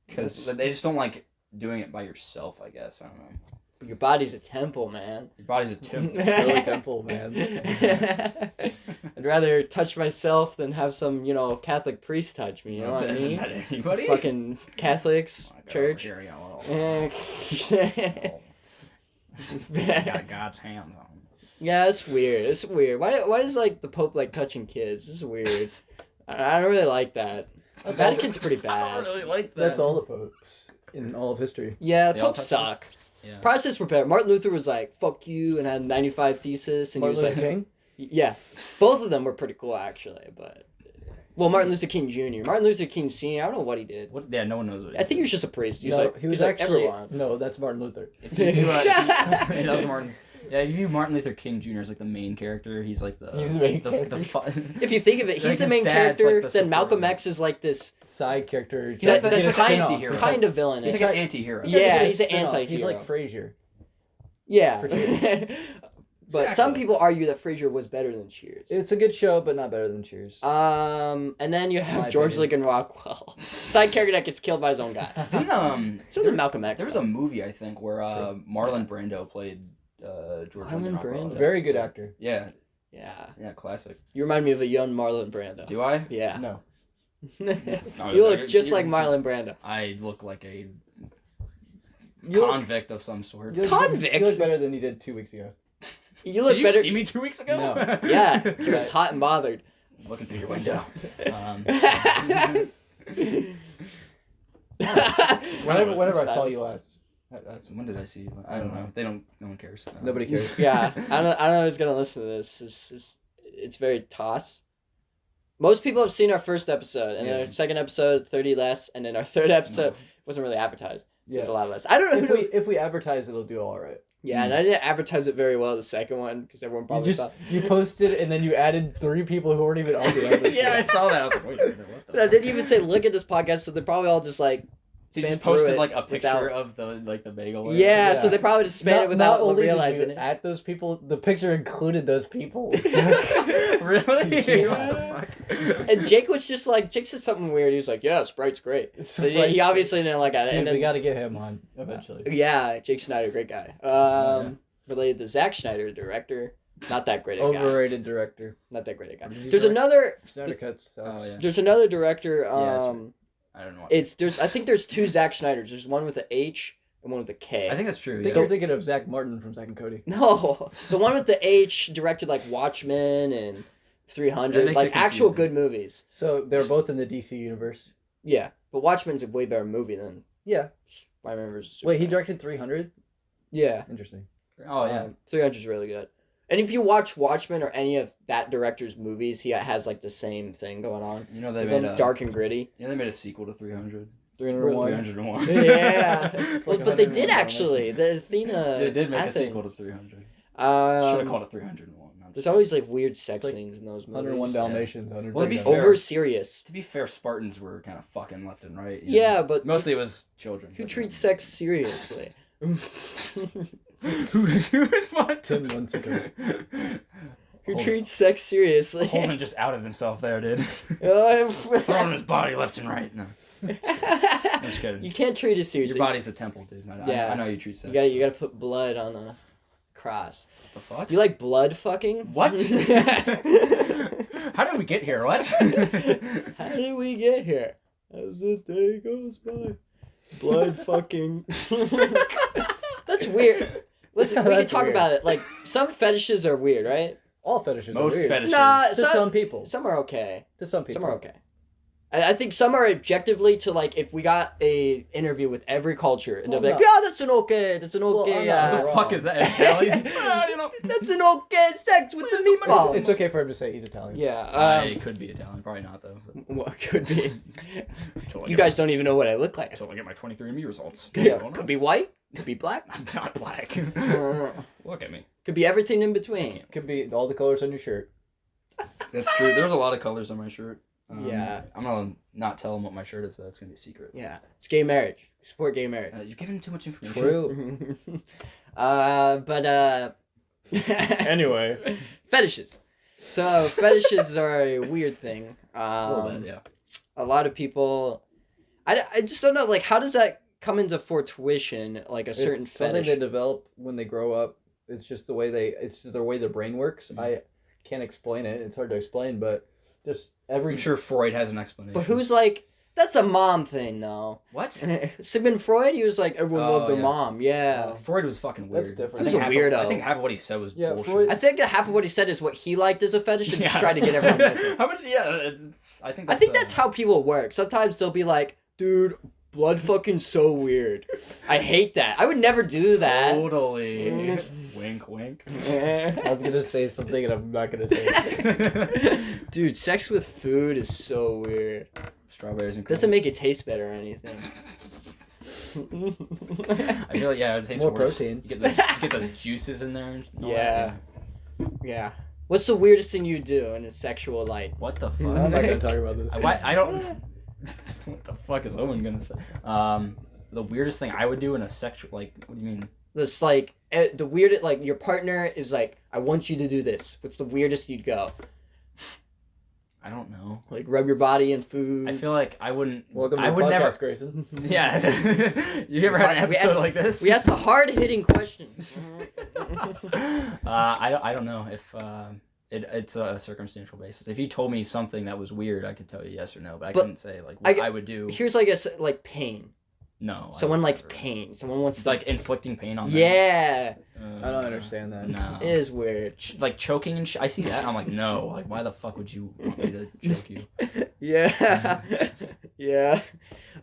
because they just don't like doing it by yourself. I guess I don't know. Your body's a temple, man. Your body's a temple. Really temple, man. I'd rather touch myself than have some, Catholic priest touch me. You know what I Doesn't mean? matter to anybody. Fucking Catholics, Oh my God, church. here we go. Yeah, Got God's hands on him. it's weird. It's weird. Why is like the Pope like touching kids? This is weird. I don't really like that. Vatican's pretty I bad. don't really like that. That's all the popes in all of history. Yeah, the They all Popes touch suck. Yeah. Protestants were better. Martin Luther was like, fuck you, and had 95 thesis, and Martin he was Luther like, King. yeah. Both of them were pretty cool, actually, but... Well, Martin Luther King Jr. Martin Luther King Sr., I don't know what he did. What? Yeah, no one knows what. I think he was just a priest. He was No, like, he was like actually everyone. no. That's Martin Luther. If you view, that was Martin. Yeah, if you view Martin Luther King Jr. as like the main character, he's like the He's the main the character. fun. If you think of it, he's Like the his main dad's, character, like, the then Malcolm supporter. X is like this Side character. He's like- that's that's like kind an of- anti-hero. kind of villainous. He's like an anti-hero. It's like Yeah, a he's an spin-off. anti-hero. He's like Frasier. Yeah. For Cheers. But some people argue that Frasier was better than Cheers. It's a good show, but not better than Cheers. And then you have My George opinion. Lincoln Rockwell, side character that gets killed by his own guy. Didn't, So did Malcolm X. there was though. a movie I think where Marlon Brando played George Marlon Lincoln Brando. Rockwell. Very good actor. Yeah, Yeah. classic. You remind me of a young Marlon Brando. Do I? Yeah. No. You look just like Marlon Brando. I look like a You look- convict of some sort. Convict? You look better than you did 2 weeks ago. You look Did better. you see me 2 weeks ago? No. Yeah, he was hot and bothered. Looking through your window. Whenever I saw you last. That's When did I see you? I don't know. No one cares. Nobody cares. Yeah, I don't know who's gonna listen to this. It's very toss. Most people have seen our first episode, and then our second episode 30 less, and then our third episode wasn't really advertised. It's just a lot less. I don't know if we advertise, it'll do all right. Yeah, and I didn't advertise it very well the second one because everyone probably thought. You posted and then you added 3 people who weren't even on the episode. Yeah, I saw that. I was like, wait a minute, what the I didn't even say look at this podcast, so they're probably all just like. So you spam just posted through like it a picture without- of the bagel. Yeah, so they probably just spam it without not only realizing did you it. add those people, the picture included those people. Really? Yeah. What the fuck? And Jake was just like, Jake said something weird. He was like, "Yeah, Sprite's great." So Sprite's he obviously didn't like it. Dude, And then, we got to get him on eventually. yeah, Jake Schneider, great guy. Related to Zack Schneider, director, not that great a guy. Overrated director. Not that great a guy. What did he There's direct? another. Snyder Cuts. Oh, yeah. There's another director. that's right. I don't know. I think there's 2 Zack Schneiders. There's one with a H and one with a K. I think that's true. I think Yeah. I'm thinking of Zach Martin from Zack and Cody. No, the one with the H directed like Watchmen and That 300, makes like it actual confusing. good movies. So they're both in the DC universe. Yeah, but Watchmen's a way better movie than Yeah. Spider-Man vs. Wait, he Superman. directed 300? Yeah. Interesting. Oh yeah. 300 is really good. And if you watch Watchmen or any of that director's movies, he has like the same thing going on. You know they With made them a dark and gritty. Yeah, they made a sequel to 300. 301. 301. Yeah. It's Well, like but they did 101 actually. The Athena. They did make a Athens. sequel to 300. Should have Um, called it 301. I'm there's sorry. always like weird sex like scenes in those movies. 101 Dalmatians. 100 Well, to be Dalmatians. fair- Over serious. To be fair, Spartans were kind of fucking left and right. you know? Yeah, but Mostly it was children. who but, treats sex seriously? who would want 10 months ago. Who Holden- treats sex seriously? Holden just outed himself there, dude. Throwing his body left and right. No, I'm just kidding. You can't treat it seriously. Your body's a temple, dude. Yeah. I know you treat sex. You gotta put blood on a cross. The fuck? Do you like blood fucking? What? How did we get here? What? How did we get here? As the day goes by, blood fucking. That's weird. Listen, we can That's talk weird. about it. Like some fetishes are weird, right? All fetishes Most are weird. fetishes. Nah, To some- some people. Some are okay. To some people. Some are okay. I think some are objectively to like if we got a interview with every culture and they'll be like, Well, yeah, that's an okay, I'm okay, not What the wrong. fuck is that? Italian? I don't know. that's an okay sex with the meatball. It's okay for him to say he's Italian. Yeah. I could be Italian, probably not though. What could be? Until I You get guys don't even know what I look like. Until I get my 23andMe results. Yeah. I don't know. Could be white. Could be black. I'm not black. Look at me. Could be everything in between. Could be all the colors on your shirt. That's true. There's a lot of colors on my shirt. Yeah. I'm gonna not tell them what my shirt is. Though. It's gonna be a secret. Yeah. It's gay marriage. Support gay marriage. You're giving too much information. True. Anyway. Fetishes. So fetishes are a weird thing. A little bit, yeah. A lot of people, I just don't know. Like, how does that come into fruition? Like a certain It's something fetish. they develop when they grow up. It's just the way it's the way their brain works. Mhm. I can't explain it. It's hard to explain, but just every I'm sure Freud has an explanation. But who's like? That's a mom thing, though. What? Sigmund Freud, he was like everyone Oh, loved their yeah. mom. Yeah. Freud was fucking weird. That's different. I think He was a half weirdo. I think half of what he said was Yeah, bullshit. Freud- I think that half of what he said is what he liked as a fetish and just tried to get everyone with it. How much? Yeah, I think. I think that's how people work. Sometimes they'll be like, dude, blood fucking so weird. I hate that. I would never do that. Totally. Wink, wink. I was gonna say something and I'm not gonna say it. Dude, sex with food is so weird. Strawberries and Doesn't make it taste better or anything. I feel like it tastes More worse. protein. You get those juices in there. And all Yeah. that, Yeah. What's the weirdest thing you do in a sexual light? What the I'm fuck? not gonna talk about this. I don't. What the fuck is Owen gonna say? The weirdest thing I would do in a sexual what do you mean? This like the weirdest like your partner is like, I want you to do this. What's the weirdest you'd go? I don't know. Like rub your body in food. I feel like I wouldn't. Welcome to I the would podcast, never. Grayson. Yeah. You ever had an We episode asked- like this? We asked the hard hitting questions. I don't know if it's a circumstantial basis. If you told me something that was weird, I could tell you yes or no, but I couldn't say like what I would do. Here's like like pain. No. Someone likes pain. Someone wants to... like inflicting pain on them. Yeah. I don't understand that. No. It is weird. Like choking and I see that. I'm like, no. Like, why the fuck would you want me to choke you? Yeah. Yeah.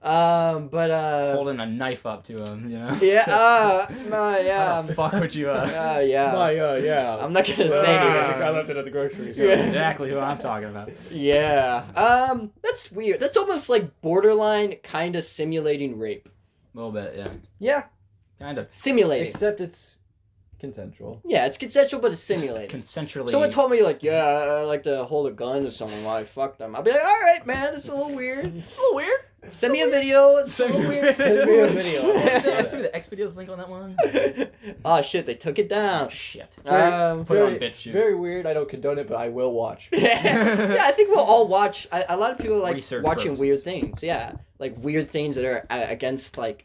But holding a knife up to him, you know? Yeah. Yeah. How the fuck would you? Yeah. Yeah. I'm not gonna say I anything. think I left it at the grocery store. You know exactly who I'm talking about. Yeah. That's weird. That's almost like borderline kind of simulating rape. A little bit, yeah. Yeah. Kind of. Simulating. Except it's consensual. Yeah, it's consensual, but it's simulated. Consensually. Someone told me, like, yeah, I like to hold a gun to someone while I fuck them. I'll be like, all right, man, it's a little weird. It's a little weird. Send me a video. It's a little weird. Send me a video. Send me the X videos link on that one. Oh, shit, they took it down. Oh, shit. Put it on BitChute. Very weird. I don't condone it, but I will watch. Yeah, I think we'll all watch. A lot of people like Research watching purposes. weird things. Yeah, like weird things that are against, like,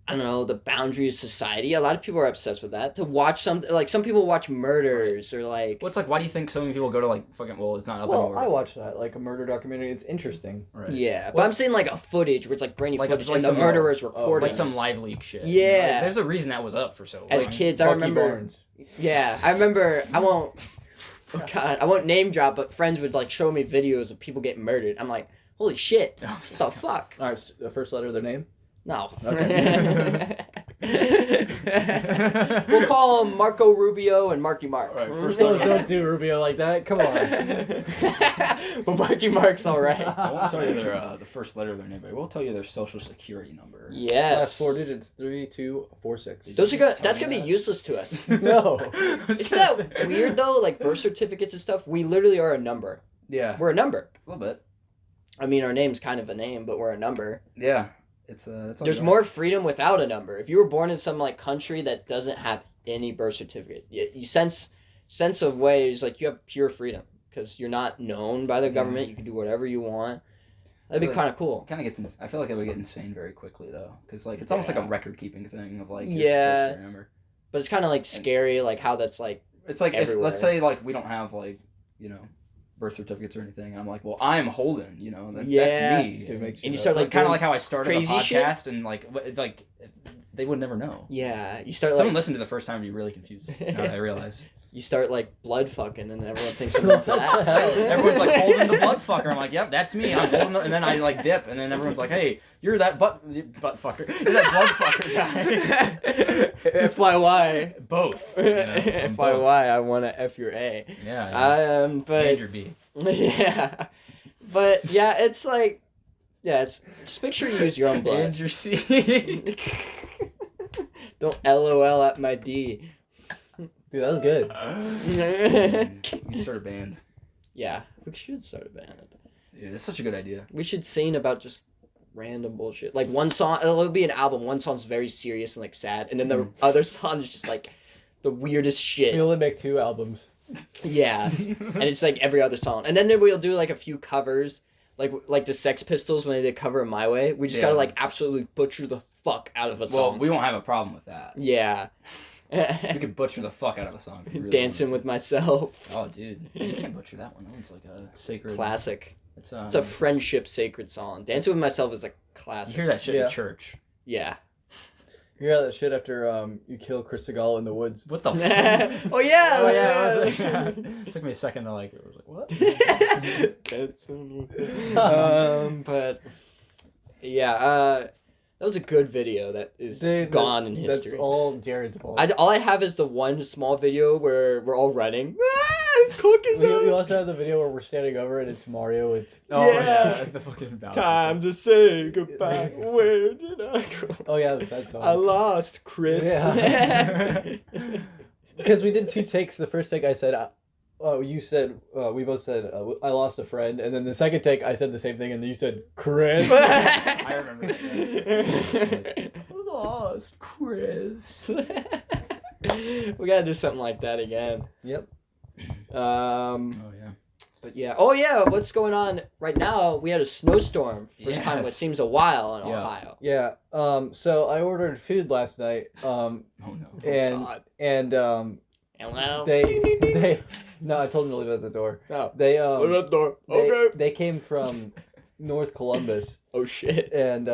I don't know, the boundaries of society. A lot of people are obsessed with that. To watch something, like, some people watch murders or like. What's like? Why do you think so many people go to like fucking? Well, it's not up Well, anymore. I watched that, like a murder documentary. It's interesting. Right. Yeah, but Well- I'm saying like a footage where it's like grainy Like footage like and the some- murderer's recording. Like some live leak shit. Yeah. You know? Like, there's a reason that was up for so long. As kids, I Bucky remember. Barnes. Yeah, I remember. I won't. Oh God, I won't name drop, but friends would like show me videos of people getting murdered. I'm like, holy shit, Oh, what the fuck? All right, the first letter of their name. No. Okay. We'll call them Marco Rubio and Marky Mark. All right, first Don't do Rubio like that. Come on. But Marky Mark's all right. I won't tell you their the first letter of their name, but I will tell you their social security number. Yes. Last 4 digits: 3246. Those are Just that's tell gonna me be that. useless to us. No. Isn't that weird though? Like birth certificates and stuff, we literally are a number. Yeah, We're a number. a little bit. I mean, our name's kind of a name, but we're a number. Yeah, it's There's more freedom without a number. If you were born in some like country that doesn't have any birth certificate, you sense of ways like you have pure freedom because you're not known by the government. You can do whatever you want. That'd be kind of cool. Kind of gets. I feel like it would get insane very quickly though, because like it's almost like a record keeping thing of like. Yeah. Remember. But it's kind of like scary, like how that's like. It's like if Everywhere. let's say like we don't have like birth certificates or anything, and I'm like, well, I'm Holden, that's me. It makes And you know. start like kind of doing like how I started a crazy shit? podcast, and like they would never know. Yeah, you start Someone like listened to the first time and be really confused. Now that I realize. you start like blood fucking, and everyone thinks I'm into What the hell? that. Everyone's like Holden the butt fucker. I'm like, yep, that's me. I'm Holden, and then I like dip, and then everyone's like, hey, you're that butt fucker. You're that blood fucker guy. FYI. Both. I'm both. FYI, I want to F your A. Yeah. But Major B. yeah, but yeah, it's like, it's just make sure you use your own blood. Major C. Don't LOL at my D. Dude, that was good. We start a band. Yeah, we should start a band. Dude, that's such a good idea. We should sing about just random bullshit. Like one song, it'll be an album. One song's very serious and like sad, and then the other song is just like the weirdest shit. We only make 2 albums. Yeah, and it's like every other song, and then we'll do like a few covers, like the Sex Pistols when they did Cover It My Way. We just gotta like absolutely butcher the fuck out of a song. Well, we won't have a problem with that. Yeah. We could butcher the fuck out of a song. if we really Dancing wanted with Myself. to. Oh, dude, you can't butcher that one. That one's like a sacred Classic. It's It's a friendship sacred song. Dancing with Myself is a You classic. hear that shit Yeah. in church. Yeah. You hear that shit after you kill Chris Segal in the woods. What the? Oh yeah. Oh yeah. I was like, it took me a second to like. It was like what? But yeah, that was a good video that is gone in history. That's all Jared's fault. All I have is the one small video where we're all running. His cookies We also have the video where we're standing over and it's Mario with. Oh Yeah. the fucking Bowser. Time to say goodbye. Where did I go? Oh yeah, that song. I lost Chris. Yeah. Because we did 2 takes. The first take I said, you said, we both said, I lost a friend, and then the second take I said the same thing, and then you said, Chris. I remember that. Lost Chris. We gotta do something like that again. Yep. Oh yeah. But yeah. Oh yeah. What's going on right now? We had a snowstorm. First time in what Yes. seems a while in Yeah. Ohio. Yeah. So I ordered food last night. Oh no. God. And Hello. they no, I told them to leave it at the door. Oh. They door. they came from North Columbus, Oh shit. and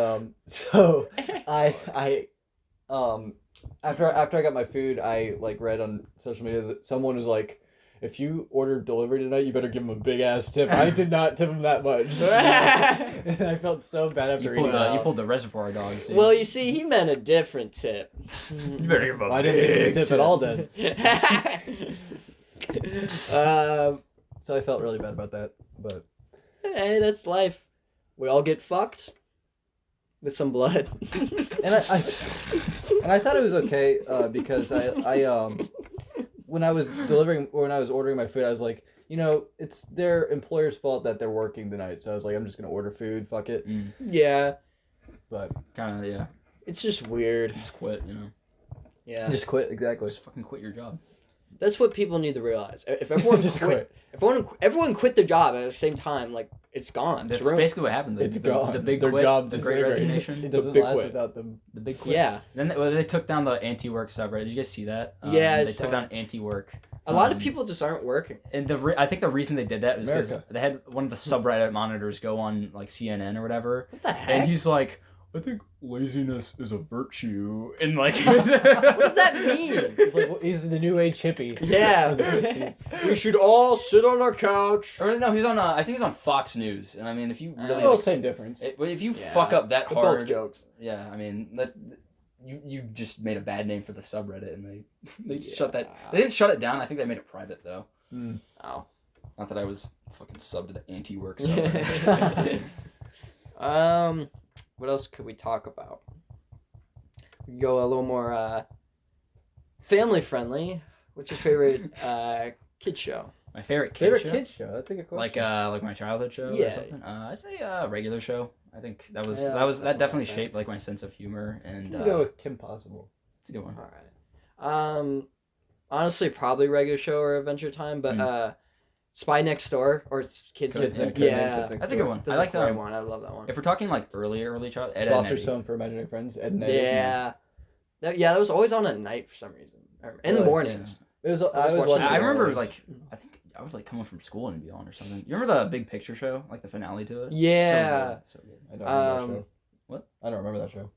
so I after I got my food, I like read on social media that someone was like, if you order delivery tonight, you better give them a big ass tip. I did not tip them that much. And I felt so bad after reading that. You pulled the Reservoir Dogs. Dude. Well, you see, he meant a different tip. You better give him a I didn't give him a tip at all then. So I felt really bad about that. But Hey, that's life. We all get fucked with some blood. and I thought it was okay because I when I was ordering my food, I was like, it's their employer's fault that they're working tonight. So I was like, I'm just gonna order food. Fuck it. Yeah. But kind of, yeah. It's just weird. Just quit, Yeah. just quit. Exactly. Just fucking quit your job. That's what people need to realize. If everyone Just quit, if everyone quit their job at the same time, like it's gone. That's ruined. basically what happened. It's gone. The big Their quit, job the Great Resignation. It doesn't big last quit. without them. The big quit. Yeah. Then they took down the anti-work subreddit. Did you guys see that? Yeah, I They saw took down it. anti-work. A lot of people just aren't working. And I think the reason they did that was because America. they had one of the subreddit monitors go on like CNN or whatever, What the heck? and he's like, "I think laziness is a virtue," and like, What does that mean? It's like, he's the new age hippie. Yeah. We should all sit on our couch. Or no, he's on. I think he's on Fox News, and I mean, if you really, Well, same difference. if you Yeah. fuck up that They're both hard, jokes. yeah, I mean that. You just made a bad name for the subreddit, and they Yeah. shut that. They didn't shut it down. I think they made it private though. Oh. Not that I was fucking subbed to the anti-work subreddit. What else could we talk about? We can go a little more family friendly. What's your favorite kid show? My favorite kid show. Kid show. That's a good question. Like my childhood show Yeah. or something. I'd say a regular show. I think that was Yeah, that was something that definitely like that. shaped like my sense of humor and I'm gonna go with Kim Possible. it's a good one. All right. Honestly, probably regular show or Adventure Time, but Spy Next Door or Kids Kids Next Next- Kids Yeah, Next That's a good one. that's I like a great that one. I love that one. If we're talking like early child, Ed and Foster's Eddie. Home for Imaginary Friends. Ed and Eddie. Yeah. That was always on at night for some reason. Or in the Really? mornings. It was. I was was watching watching. it I remember it was always. like I think I was like coming from school and it'd be on or something. You remember the Big Picture show, like the finale to it? Yeah. So good. I don't remember that show. What? I don't remember that show.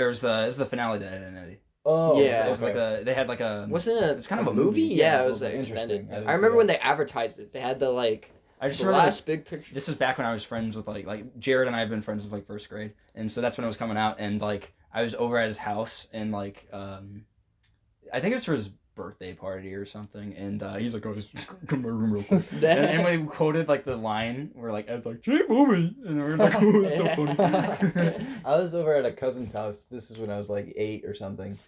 It was the finale to Ed and Eddie. Oh. Yeah. So it was okay. like they had like a. Wasn't it? It's kind of a movie? movie. Yeah, Yeah, it was okay. extended. Interesting. I didn't I see remember that. when they advertised it. They had the like I just the remember last big picture. this was back when I was friends with like Jared and I have been friends since like first grade, and so that's when it was coming out, and like I was over at his house, and like I think it was for his birthday party or something, and he's like, "Oh, just come to my room real quick." and when he quoted like the line where like Ed's like, "Gee, movie," and we were like, "Oh, it's so funny." I was over at a cousin's house. This is when I was like 8 or something.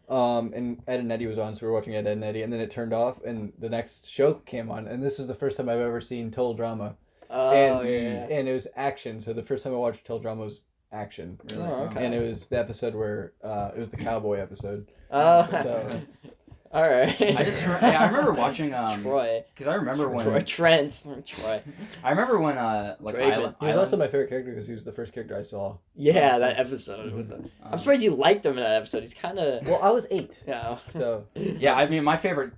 And Ed and Eddie was on, so we were watching Ed and Eddie, and then it turned off, and the next show came on, and this is the first time I've ever seen Total Drama. Oh and, yeah. And it was action, so the first time I watched Total Drama was action. Really? Oh, okay. And it was the episode where, it was the cowboy episode. Oh. So- All right. I remember watching Troy. because I remember when Troy Trent. Troy. I remember when like Draven. He was also my favorite character because he was the first character I saw. Yeah, that episode with the. I'm surprised you liked him in that episode. He's kind of. Well, I was 8, Yeah. so Yeah, I mean, my favorite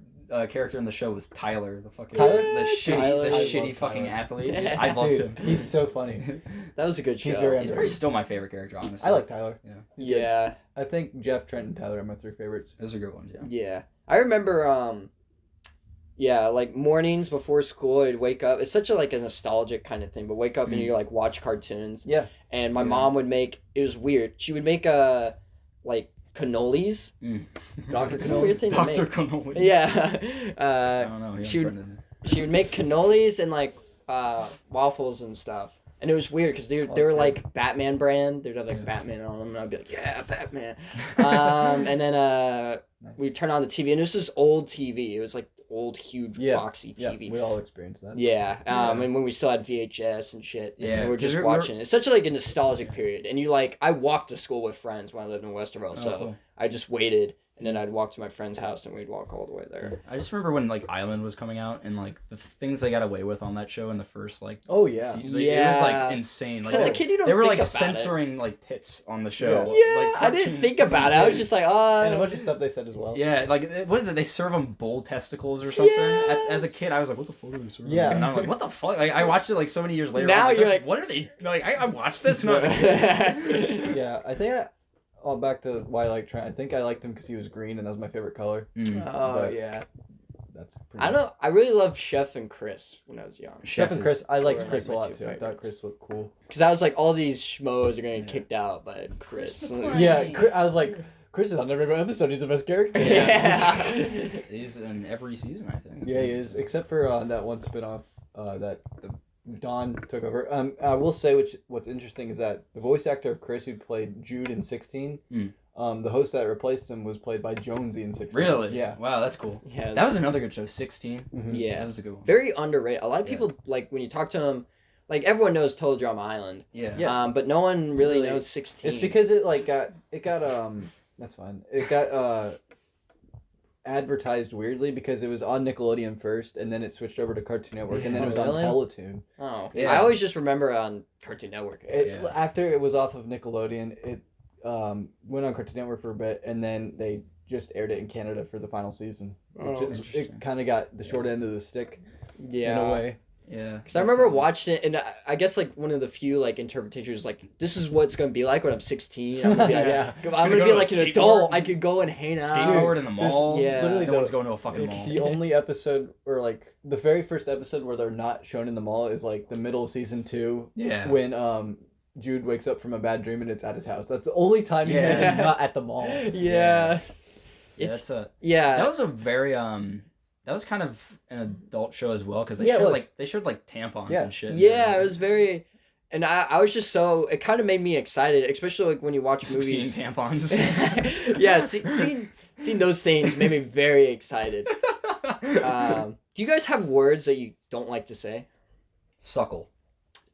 character in the show was Tyler, the fucking Tyler? Tyler. the I shitty love fucking Tyler. athlete. Yeah. I loved dude, him. he's so funny. That was a good show. He's very He's probably still my favorite character, honestly. I like Tyler. Yeah. I think Jeff, Trent, and Tyler are my 3 favorites. Those are good ones. Yeah. Yeah. I remember. Yeah, like mornings before school, I'd wake up. It's such a like a nostalgic kind of thing, but wake up and you like watch cartoons. Yeah. And my Yeah. mom would make. It was weird. She would make like cannolis. Dr. It's a weird thing to make. Dr. Connolly. Yeah. I don't know. she would- She would make cannolis and like waffles and stuff. And it was weird because they were that's like Batman brand. They'd have like Yeah. Batman on them, and I'd be like, "Yeah, Batman." And then Nice. We turn on the TV, and it was this old TV. It was like old, huge, boxy TV. Yeah, we all experienced that. Yeah, and when we still had VHS and shit, Yeah, and we're just watching. It's such like a nostalgic period, and I walked to school with friends when I lived in Westerville, so cool. I just waited, and then I'd walk to my friend's house, and we'd walk all the way there. I just remember when like Island was coming out, and like the things they got away with on that show in the first like. Oh yeah. It was like insane. Like as a kid, you don't. They were think like about censoring like tits on the show. Yeah, like, I didn't think about it. I was just like, and a bunch of stuff they said as well. Yeah, like what is it? They serve them bull testicles or something. Yeah. As a kid, I was like, what the fuck are they serving? Yeah. And I'm like, what the fuck? Like I watched it like so many years later. Now I'm you're like, what are they like? I watched this and I was like, Yeah, I think all back to why I like Trent. I think I liked him because he was green and that was my favorite color. Oh But yeah. That's I don't. I really loved Chef and Chris when I was young. Chef and Chris. I liked were, Chris like, a my lot two too. I thought favorites. Chris looked cool. Because I was like, all these schmoes are gonna get kicked out by Chris. Yeah, I was like, Chris is on every episode. He's the best character. Yeah. He's in every season, I think. Yeah, he is. Except for that one spinoff that Don took over. I will say what's interesting is that the voice actor of Chris, who played Jude in 16, the host that replaced him was played by Jonesy in 16. Really? Yeah. Wow, that's cool. Yeah. That was another good show. 16. Mm-hmm. Yeah. That was a good one. Very underrated. A lot of people like when you talk to them. Like everyone knows Total Drama Island. Yeah. But no one really knows 16. It's because it got that's fine. It got advertised weirdly because it was on Nickelodeon first, and then it switched over to Cartoon Network, and then it was really? on Teletoon. Oh, Yeah. I always just remember on Cartoon Network. After it was off of Nickelodeon, it went on Cartoon Network for a bit, and then they just aired it in Canada for the final season. It kind of got the short end of the stick in a way. Yeah. Because I remember watching it, and I guess like one of the few like interpretations, like this is what it's gonna be like when I'm 16. I'm gonna be like, I'm gonna be like an adult. I could go and hang out. Skateboard in the mall. Yeah. Literally, No one's going to a fucking mall. The only episode, or like the very first episode where they're not shown in the mall, is like the middle of season 2. Yeah. When Jude wakes up from a bad dream and it's at his house. That's the only time he's not at the mall. Yeah. It's yeah. That was a very that was kind of an adult show as well because they showed like tampons and shit. Yeah, it was very, and I was just so it kind of made me excited, especially like when you watch movies. Seeing tampons. Yeah, seeing those things made me very excited. Do you guys have words that you don't like to say? Suckle.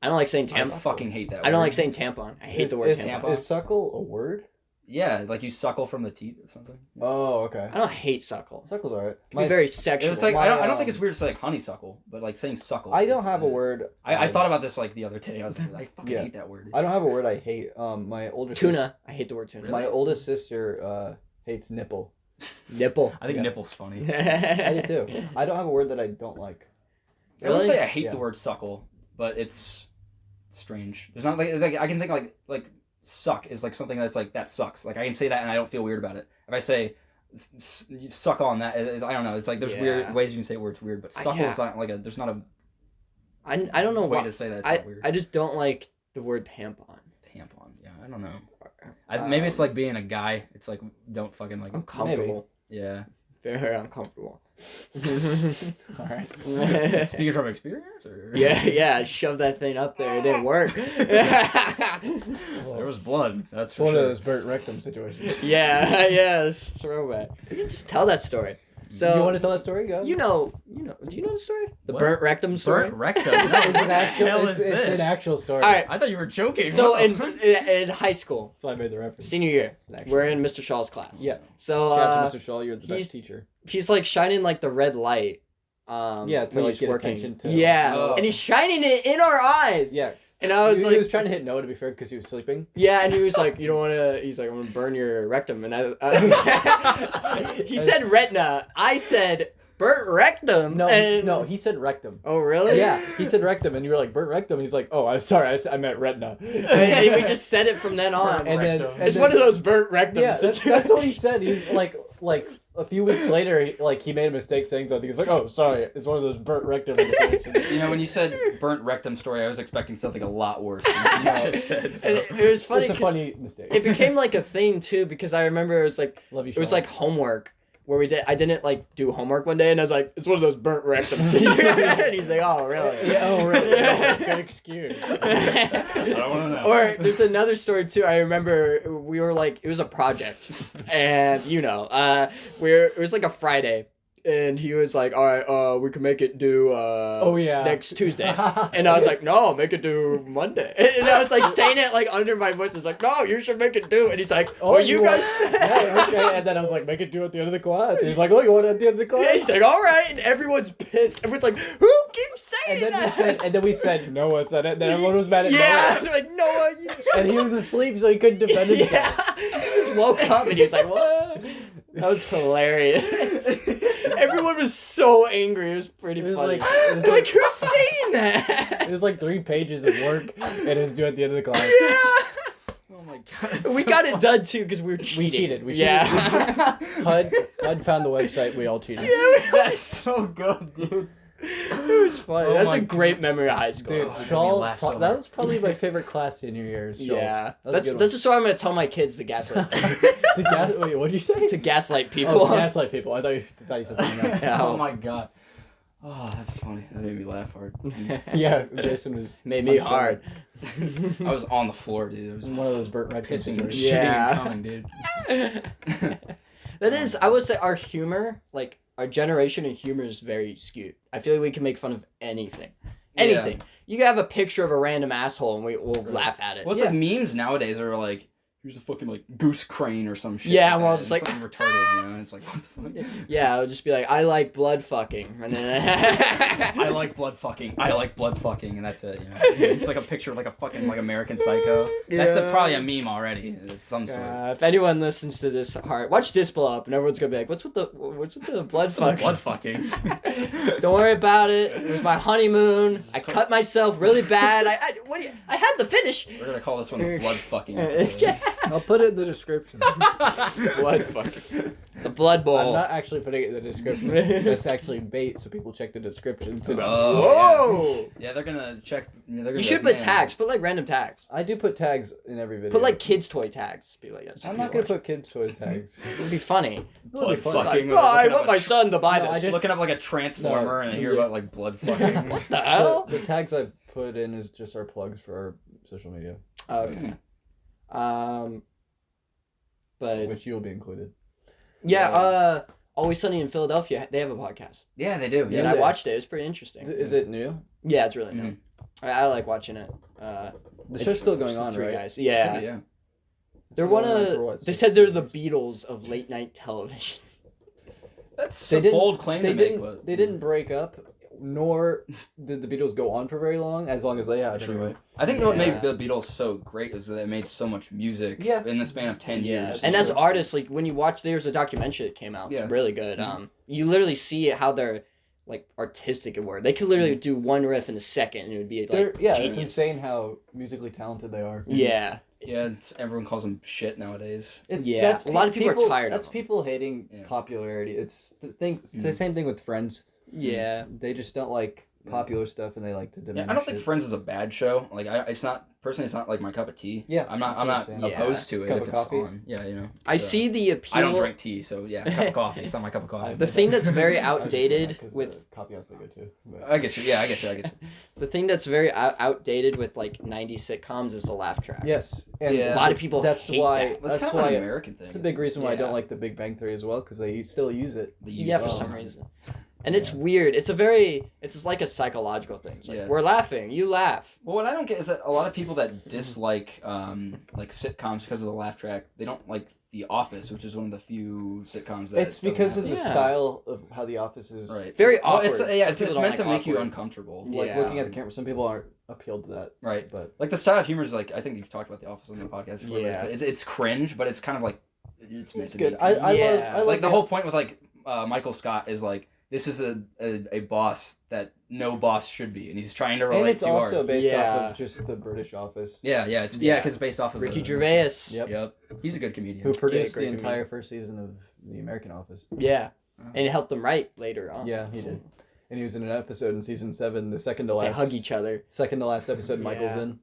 I don't like saying tampon. I fucking hate that word. I don't like saying tampon. I hate the word tampon. Is suckle a word? Yeah, like you suckle from the teeth or something. Oh, okay. I don't hate suckle. Suckle's alright. It can be very sexual. It's like I don't think it's weird to say like honeysuckle, but like saying suckle. I don't have a word. I thought about this like the other day. I was like, I fucking hate that word. I don't have a word I hate. My older tuna. I hate the word tuna. My oldest sister hates nipple. Nipple. I think nipple's funny. I do too. I don't have a word that I don't like. I wouldn't say I hate the word suckle, but it's strange. There's not like I can think like suck is like something that's like that sucks. Like I can say that and I don't feel weird about it. If I say you suck on that, I don't know. It's like there's weird ways you can say it where it's weird, but suckle is not like there's not a. I don't know way to say that. It's not weird. I just don't like the word tampon. Tampon. Yeah, I don't know. Maybe it's like being a guy. It's like don't fucking like. I'm comfortable. Maybe. Yeah. Very uncomfortable. All right. Speaking from experience, or yeah, I shoved that thing up there. It didn't work. There was blood. That's one of those burnt rectum situations. Yeah, it's throwback. We can just tell that story. So you want to tell that story? Go. Do you know the story? The What? burnt rectum story. Burnt rectum. It's an actual. Hell is It's this? an actual story. All right. I thought you were joking. So What the fuck? in high school, So I made the reference. senior year, It's an we're in Mr. Shaw's class. Yeah. So Shout out to Mr. Shaw. You're the he's- best teacher. he's like shining like the red light. To when like he's get working. attention to. Yeah, Oh. and he's shining it in our eyes. Yeah. And I was he like, was trying to hit Noah to be fair because he was sleeping. yeah, and he was like, you don't want to. He's like, I'm gonna burn your rectum, and he said retina. I said burnt rectum. No, he said rectum. Oh really? Yeah, he said rectum, and you were like burnt rectum, and he's like, oh, I'm sorry, I meant retina. And we just said it from then on. And then It's one of those burnt rectums. Yeah, that's what he said. He's like a few weeks later, he made a mistake saying something. He's like, oh, sorry, it's one of those burnt rectum situations. You know, when you said burnt rectum story, I was expecting something a lot worse than what you just said. So. And it was funny. It's a funny mistake. It became like a thing too because I remember it was like Love you, it was Sean. like homework, where I didn't like do homework one day, and I was like, it's one of those burnt rectums. And he's like, oh really? Yeah, oh really? No, good excuse. I don't want to know. Or there's another story too. I remember we were like, it was a project, and it was like a Friday. And he was like, all right, we can make it due next Tuesday. And I was like, no, make it due Monday. And I was like saying it like under my voice. I was like, no, you should make it due. And he's like, oh, you guys. Yeah, okay. And then I was like, make it due at the end of the class. And he's like, oh, you want it at the end of the class? And he's like, all right. And everyone's pissed. Everyone's like, who keeps saying that? And then we said, Noah said it. And then everyone was mad at Noah. Yeah. They're like, Noah. And he was asleep, so he couldn't defend himself. Yeah. He just woke up and he was like, what? That was hilarious. Everyone was so angry. It was pretty funny. Like, who's saying that? It was like 3 pages of work, and it was due at the end of the class. Yeah. Oh my god. We got it done too because we were cheating. We cheated. Yeah. HUD found the website. We all cheated. Yeah, That's so good, dude. It was funny. Oh That's my a great memory of high school. Dude, Oh, Shawl, laugh so that hard. was probably my favorite class senior year. Yeah. That's That's the story I'm going to tell my kids to gaslight. Wait, what did you say? To gaslight people. Oh, gaslight people. I thought you said something else. Yeah. Oh my god. Oh, that's funny. That made me laugh hard. Yeah, Grayson was Made me hard. I was on the floor, dude. I was one of those burnt red pissing and stories. shitting Yeah. and coming, dude. That is, I would say our humor, like our generation of humor is very skewed. I feel like we can make fun of anything. Anything. Yeah. You can have a picture of a random asshole and we'll laugh at it. What's like memes nowadays are like, here's a fucking like goose crane or some shit. Yeah, like well, that. it's It's like- like retarded, you know? It's like, what the fuck? Yeah, it'll just be like, I like blood fucking. And then I like blood fucking. I like blood fucking, and that's it. You know? It's like a picture of like a fucking like American Psycho. That's Yeah. probably a meme already. It's some sort. if anyone listens to this watch this blow up and everyone's gonna be like, what's with the blood fucking? Blood fucking. Don't worry about it. It was my honeymoon. I cut myself really bad. I had the finish. We're gonna call this one the blood fucking episode. Yeah. I'll put it in the description. Blood fucking. The blood bowl. I'm not actually putting it in the description. That's actually bait, so people check the description to know. Oh, Whoa! yeah, they're gonna check. They're gonna You be should like, put "Man, tags. Put like random tags. I do put tags in every video. Put like kids' toy tags. Be like, yes. I'm not gonna put kids' toy tags. It would be funny. blood It'll be fun. fucking. Like, oh, I looking want up my a son to buy No, I this. just- looking up like a transformer and I hear yeah. about like blood fucking. What the hell? The tags I've put in is just our plugs for our social media, Okay. But which you'll be included. yeah, Always Sunny in Philadelphia, they have a podcast. Yeah, they do. And Yeah. I watched it. It was pretty interesting. Is it new? Yeah, it's really new. Mhm. I like watching it. The show's still going It's the on, three right? guys. Yeah. Yeah. They're It's one been going on for what, of. They 6 said they're the years? Beatles of late night television. That's They a didn't- bold claim to make, but They didn't break up, nor did the Beatles go on for very long, as long as they had. True. Anyway. I think what Yeah. made the Beatles so great is that they made so much music Yeah. in the span of 10 Yeah, years. and as Sure. artists, like when you watch, there's a documentary that came out. It's Yeah. really good. Mhm. You literally see how they're like artistic and word. They could literally do one riff in a second, and it would be like It's genius. insane how musically talented they are. Yeah, Yeah, everyone calls them shit nowadays. Yeah, a lot of people are tired of That's them. people hating Yeah. popularity. It's the thing. It's the Mhm. same thing with Friends. yeah. They just don't like popular stuff, and they like to Yeah, diminish I don't think it. Friends is a bad show. Like, it's not personally. It's not like my cup of tea. Yeah, I'm not. that's I'm what not I'm saying. opposed to it Cup if of it's coffee? on. Yeah, you know. I so- see the appeal. I don't drink tea, so yeah, cup of coffee. It's not my cup of coffee. The thing that's very I was just saying outdated that 'cause with the coffee house they go to. But- I get you. Yeah, I get you. the thing that's very outdated with like 90s sitcoms is the laugh track. Yes, and Yeah. A lot of people That's hate why. that. That's That's kind of why. an American thing. It's a big reason why I Yeah. don't like The Big Bang Theory as well, because they still use it. They use Yeah, it for all some the time. reason. And it's weird. It's it's like a psychological thing. It's like, Yeah. we're laughing, you laugh. Well, what I don't get is that a lot of people that dislike like sitcoms because of the laugh track, they don't like The Office, which is one of the few sitcoms that. It's because of doesn't the Yeah. style of how The Office is. have- right. Very Well, awkward. it's Some it's people don't meant to like make you awkward. uncomfortable. Like Yeah. looking at the camera, some people aren't appealed to that. Right. But Like the style of humor is like I think you've talked about The Office on the podcast before. Yeah. But it's cringe, but it's kind of like it's meant it's to good. be. I Yeah. love like the whole point with like Michael Scott is like this is a boss that no boss should be, and he's trying to and relate it's too also hard. based Yeah. off of just the British Office, Yeah, it's Yeah. because it's based off of Ricky the- Gervais. Yep. Yep, he's a good comedian. who produced great the entire comedian. first season of The American Office. Yeah. Uh-huh. And it helped them write later on. Yeah, he did. And he was in an episode in season 7, the second to They last. hug each other. Second to last episode, Michael's Yeah. in.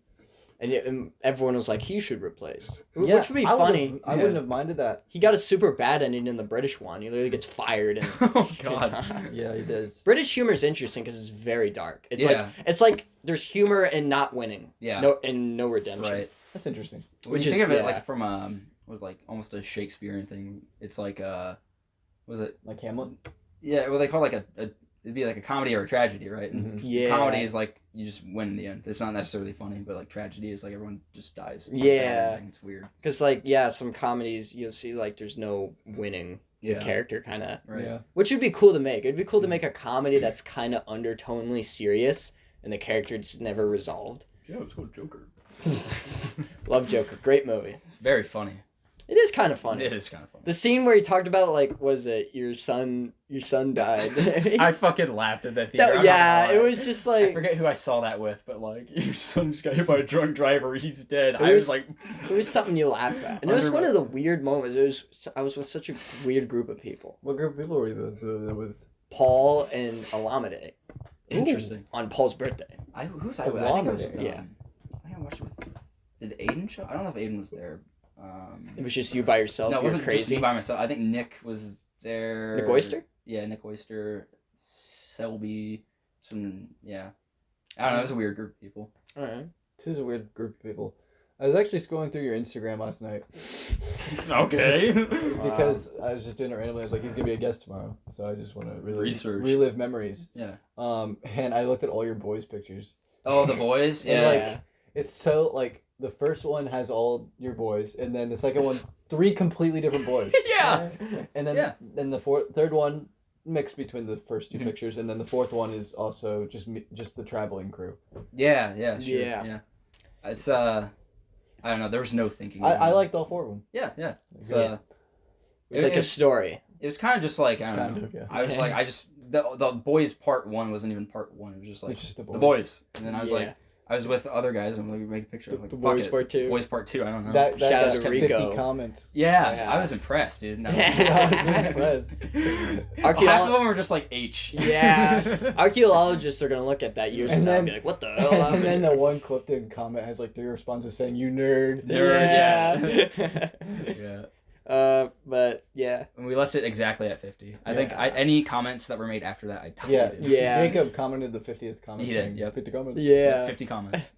And everyone was like, he should replace. Yeah, Which would be funny. I wouldn't have minded that. He got a super bad ending in the British one. He literally gets fired. And Oh God. Yeah, he does. British humor is interesting because it's very dark. It's like there's humor and not winning. Yeah. No redemption. Right. That's interesting. When you think of it like from was like almost a Shakespearean thing. It's like was it Like Hamlet? Yeah, well they call it like it'd be like a comedy or a tragedy, right? And Yeah. comedy is like you just win in the end. It's not necessarily funny, but like tragedy is like everyone just dies. It's it's weird. Because some comedies you'll see like there's no winning. The character kind of. Right. Yeah. Which would be cool to make. It'd be cool to make a comedy that's kind of undertonely serious and the character just never resolved. Yeah, it's called Joker. Love Joker. Great movie. It's very funny. It is kind of funny. It is kind of funny. The scene where he talked about like, was it your son died? I fucking laughed at that theater. It was just like I forget who I saw that with, but like your son just got hit by a drunk driver. He's dead. It I was like, it was something you laugh at, and it was one of the weird moments. I was with such a weird group of people. What group of people were you with? Paul and Alameda. interesting. On Paul's birthday. Who's I with? I think I was with, Yeah. I think I watched it with. Did Aiden show? I don't know if Aiden was there. It was just you by yourself. No, it wasn't crazy. just me by myself. I think Nick was there. Nick Oyster? Yeah, Nick Oyster, Selby, yeah. I don't know. It was a weird group of people. All right. This is a weird group of people. I was actually scrolling through your Instagram last night. Okay. Because I was just doing it randomly. I was like, he's gonna be a guest tomorrow, so I just want to really relive memories. Yeah. And I looked at all your boys' pictures. Oh, the boys. And, Yeah. like, it's so like the first one has all your boys, and then the second one 3 completely different boys. Yeah. And then then the third one mixed between the first 2 pictures, and then the fourth one is also just the traveling crew. Yeah. Yeah. Sure. Yeah. It's I don't know. There was no thinking. I liked all 4 of them. Yeah. Yeah. It's It was like a story. It was kind of just like I don't Kind know. of, yeah. I was like the boys part 1 wasn't even part 1. It was just like It's just the the boys, and then I was Yeah. like. I was with other guys and we make a picture. I'm like, The fuck boys it. part 2. Boys part 2. I don't know. That Shout out got to 50 Rico. comments. Yeah, I was impressed, dude. No. I was impressed. Half of them were just like H. Yeah. Archaeologists are gonna look at that years And from now then- and be like, "What the hell?" And then the one Clifton comment has like 3 responses saying, "You nerd." Nerd, Yeah. Yeah. But yeah. And we left it exactly at 50. I think Yeah. any comments that were made after that, I Yeah, deleted. Yeah. Jacob commented the 50th comment. He did, saying, yep. 50 comments. Yeah. 50 comments.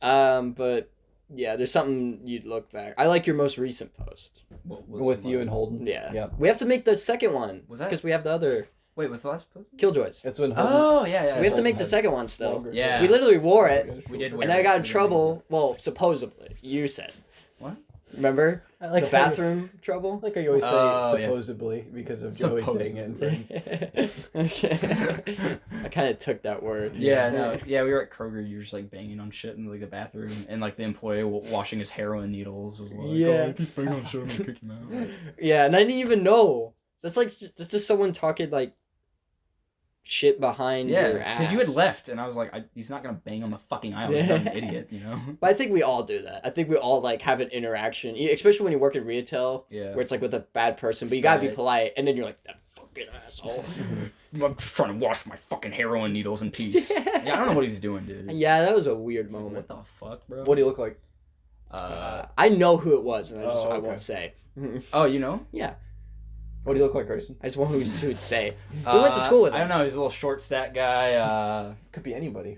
But yeah, there's something you'd look back. I like your most recent post. What was With the you one? and Holden. Yeah. Yeah. We have to make the second one. Was that- because we have the other Wait, was the last post? Killjoys? It's when Holden. Oh, yeah. We have to so- make the second one still. longer- Yeah. We literally wore it, We did wear and it. I got in We did trouble. Well, supposedly, you said. What? Remember I like the how you- bathroom trouble? Like I always say, Oh, yeah. supposedly, because of Joey saying it in Friends. I kind of took that word. Yeah, no. Yeah, we were at Kroger. You were just like banging on shit in like the bathroom, and like the employee washing his heroin needles was like, Yeah. "Oh, keep banging on shit, I'm gonna kick him out." Yeah, and I didn't even know. That's like that's just someone talking like shit behind your Yeah, ass. because you had left, and I was like, he's not gonna bang on the fucking aisle. He's not an idiot, you know? But I think we all do that. I think we all like have an interaction, especially when you work in retail, Yeah. where it's like with a bad person, but you gotta be Right. polite, and then you're like that fucking asshole. I'm just trying to wash my fucking heroin needles in peace. Yeah, I don't know what he was doing, dude. Yeah, that was a weird It's like, moment. what the fuck, bro? What do you look like? I know who it was, and I Oh, I okay. won't say. Oh, you know? What do you look like, Grayson? I just want who would say. We went to school with him. I don't know. He's a little short, stat guy. Could be anybody.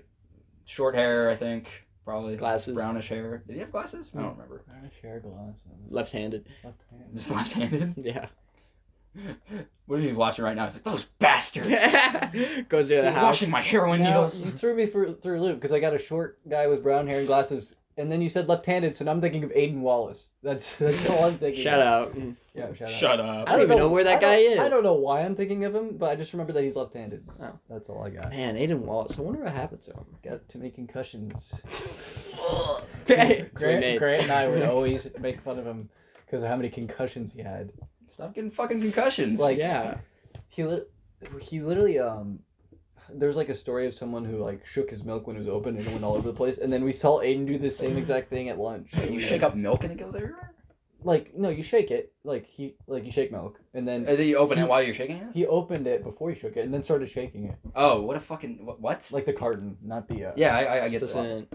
Short hair, I think. Probably. Glasses. Brownish hair. Did he have glasses? I don't remember. Share glasses. Left-handed. Left hand. Just left-handed. Yeah. What is he watching right now? He's like, those bastards! Goes to the house. Washing my heroin Now, needles. you threw me through a loop because I got a short guy with brown hair and glasses, and then you said left-handed, so now I'm thinking of Aiden Wallace. That's all I'm thinking. Shout of. out. Yeah, shout out. Shut up. I don't even know where that guy is. I don't know why I'm thinking of him, but I just remember that he's left-handed. Oh. That's all I got. Man, Aiden Wallace. I wonder what happened to him. Got too many concussions. Hey, Grant and I would always make fun of him because of how many concussions he had. Stop getting fucking concussions. Like, yeah. He literally there's like a story of someone who like shook his milk when it was open and it went all over the place, and then we saw Aiden do the same exact thing at lunch. you shake up milk and it goes everywhere? Like, no, you shake it you shake milk, and then And then you open it while you're shaking it? he opened it before he shook it and then started shaking it, Oh, what a fucking... What? like the carton, not the Yeah, I get that. Doesn't.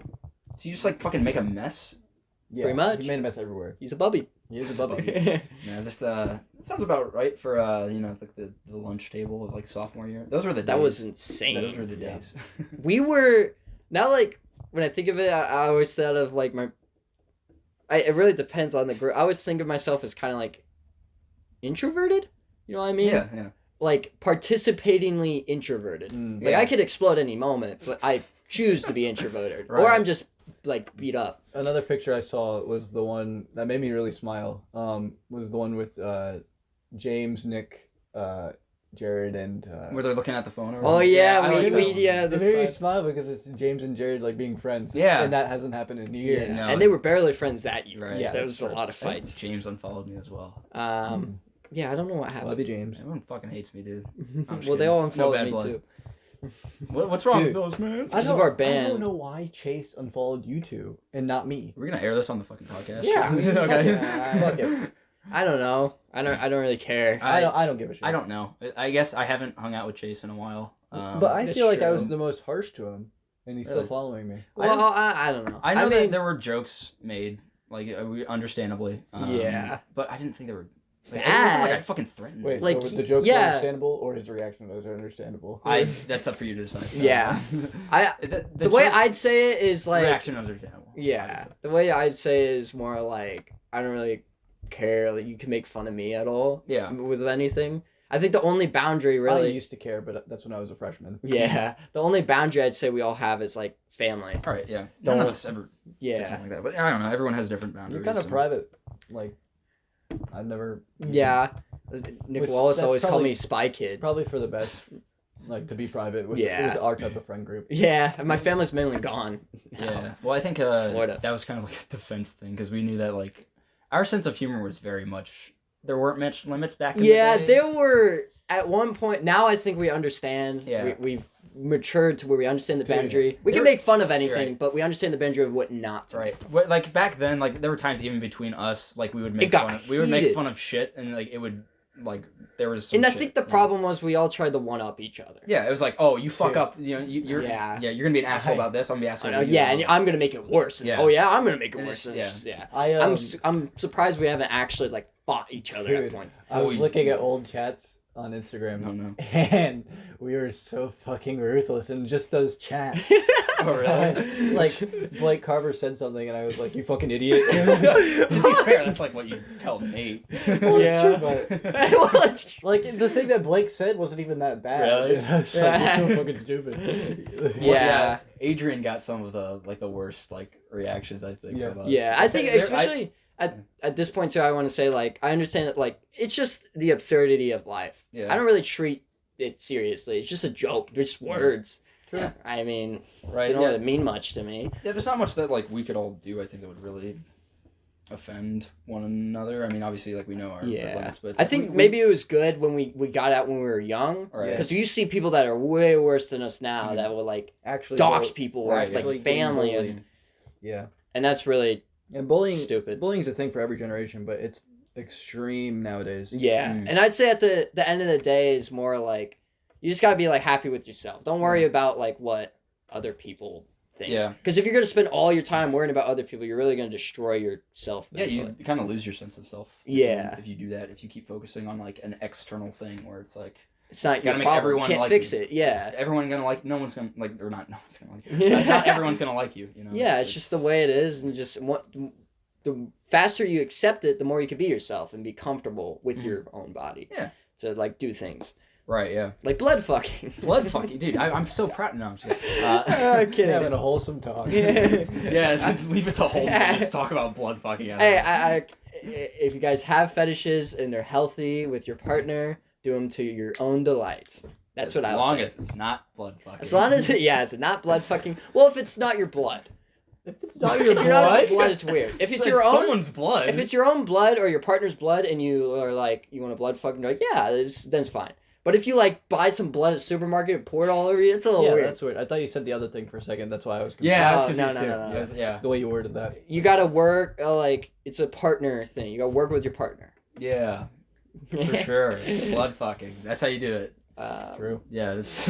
So you just like fucking make a mess. Yeah, Pretty much. He made a mess everywhere. He's a bubby. He is a bubby. Yeah, this sounds about right for like the lunch table of like sophomore year. Those were the days. That was insane. Those were the days. We were now like when I think of it, I always thought of like it really depends on the group. I always think of myself as kind of like introverted. You know what I mean? Yeah. Like participatingly introverted. Like I could explode any moment, but I choose to be introverted, Right. or I'm just like beat up. Another picture I saw was the one that made me really smile. Was the one with James, Nick, Jared, and Were they looking at the phone? Or Oh yeah, I like we that one. yeah. it The made me side. smile because it's James and Jared like being friends. Yeah. And that hasn't happened in years. Yeah. No. And they were barely friends that year. Right. Yeah, There that's was a true. lot of I think fights. James unfollowed me as well. Yeah, I don't know what Love happened. you, James. Everyone fucking hates me, dude. I'm just Well, they kidding. all No unfollowed bad me blood. too. What's wrong Dude. with those, man? Because of our I band. don't know why Chase unfollowed you two and not me. We're gonna air this on the fucking podcast. Yeah. Okay. Fuck it. I don't know. I don't really care. I don't give a shit. I don't know. I guess I haven't hung out with Chase in a while. But I That's feel like I was true. the most harsh to him, and he's still Really? following me. Well, I don't know. I know mean, that there were jokes made, like understandably. Yeah. But I didn't think they were. Like, it Bad. wasn't like I fucking threatened. Wait, Like, so the jokes yeah. were understandable, or his reaction was understandable? That's up for you to decide. Yeah. I the the way joke- I'd say it is like reaction was understandable. yeah. obviously. The way I'd say it is more like I don't really care. Like you can make fun of me at all. Yeah. With anything. I think the only boundary I really. used to care, but that's when I was a freshman. Yeah. The only boundary I'd say we all have is like family. All right. Yeah. Don't- None of us ever did Yeah. something like that. But I don't know. Everyone has different boundaries. You're kind of so- private. Like, I've never. Yeah. Nick Which- Wallace that's always called probably- me Spy Kid. Probably for the best. Like to be private with, Yeah. with our type of friend group. Yeah, and my family's mainly gone. now. Yeah. Well, I think Sorta. that was kind of like a defense thing because we knew that like our sense of humor was very much there weren't much limits back in Yeah, the day. there were at one point. Now I think we understand. Yeah. We've matured to where we understand the Dude, boundary. We can there- make fun of anything, right. but we understand the boundary of what not to. Right. What, like back then, like there were times even between us, like we would make got fun of, we would make heated. fun of shit, and like it would like there was. Some And I shit, think the you know. problem was we all tried to one up each other. Yeah, it was like, oh, you fuck Dude. up, you're Yeah. you're gonna be an asshole I- about this. I'm gonna be an asshole. I know, about you. yeah, and I'm gonna make it worse. And, Yeah. Oh yeah, I'm gonna make it And worse. it's- And I I'm surprised we haven't actually like fought each other at Dude. points. I was Oh, looking at old chats on Instagram, No. and we were so fucking ruthless in just those chats. Oh, really? Like Blake Carver said something, and I was like, "You fucking idiot." To be fair, that's like what you tell Nate. Well, Yeah. it's true, but like the thing that Blake said wasn't even that bad. Really? I was like, Yeah. "You're so fucking stupid." Yeah. Adrian got some of the worst like reactions I think. Yeah. From us. Yeah, I think There- especially at this point too, I want to say like I understand that like it's just the absurdity of life. Yeah. I don't really treat it seriously. It's just a joke. They're just words. True. I mean, right. they don't Yeah. really mean much to me. Yeah, there's not much that like we could all do. I think that would really offend one another. I mean, obviously, like we know our Yeah. limits, but it's I like, think we- maybe it was good when we got out when we were young. Right. Because you see people that are way worse than us now Mhm. that will like Actually, dox bully- people Right, or like actually family, getting is, bullied. Yeah, and that's really and bullying. stupid. Bullying's a thing for every generation, but it's extreme nowadays. Yeah, Mm. and I'd say at the end of the day is more like you just gotta be like happy with yourself. Don't worry about like what other people think. Yeah. Because if you're gonna spend all your time worrying about other people, you're really gonna destroy yourself. Yeah, you mentally. kind of lose your sense of self. Yeah. If you do that, if you keep focusing on like an external thing where it's like It's not your gotta make problem. everyone Can't like fix you. it. Yeah. everyone gonna like, no one's gonna like, or not, no one's gonna like you. Not everyone's gonna like you. You know. Yeah, it's just the way it is, and just the faster you accept it, the more you can be yourself and be comfortable with Mhm. your own body. Yeah. To like do things Right. Yeah. like blood fucking. Blood fucking, dude. I'm so proud. No, I'm just kidding. I'm kidding. Having a wholesome talk. Yeah, leave it to home. Yeah. Just talk about blood fucking. Hey, if you guys have fetishes and they're healthy with your partner, do them to your own delight. That's what I'll As long say. as it's not blood fucking. As long as it's not blood fucking. Well, if it's not your blood. If it's not If your you're not blood, his blood, it's weird. If it's like your own, someone's blood. if it's your own blood or your partner's blood, and you are like, you want a blood fucking, you're like, yeah, then it's fine. But if you like buy some blood at the supermarket and pour it all over you, it's a little yeah, weird. that's weird. I thought you said the other thing for a second. That's why I was confused. yeah, I was Oh, confused no, too. no, no. Yeah. The way you worded that. You gotta work like it's a partner thing. You gotta work with your partner. Yeah, for sure. Blood fucking. That's how you do it. True. Yeah, that's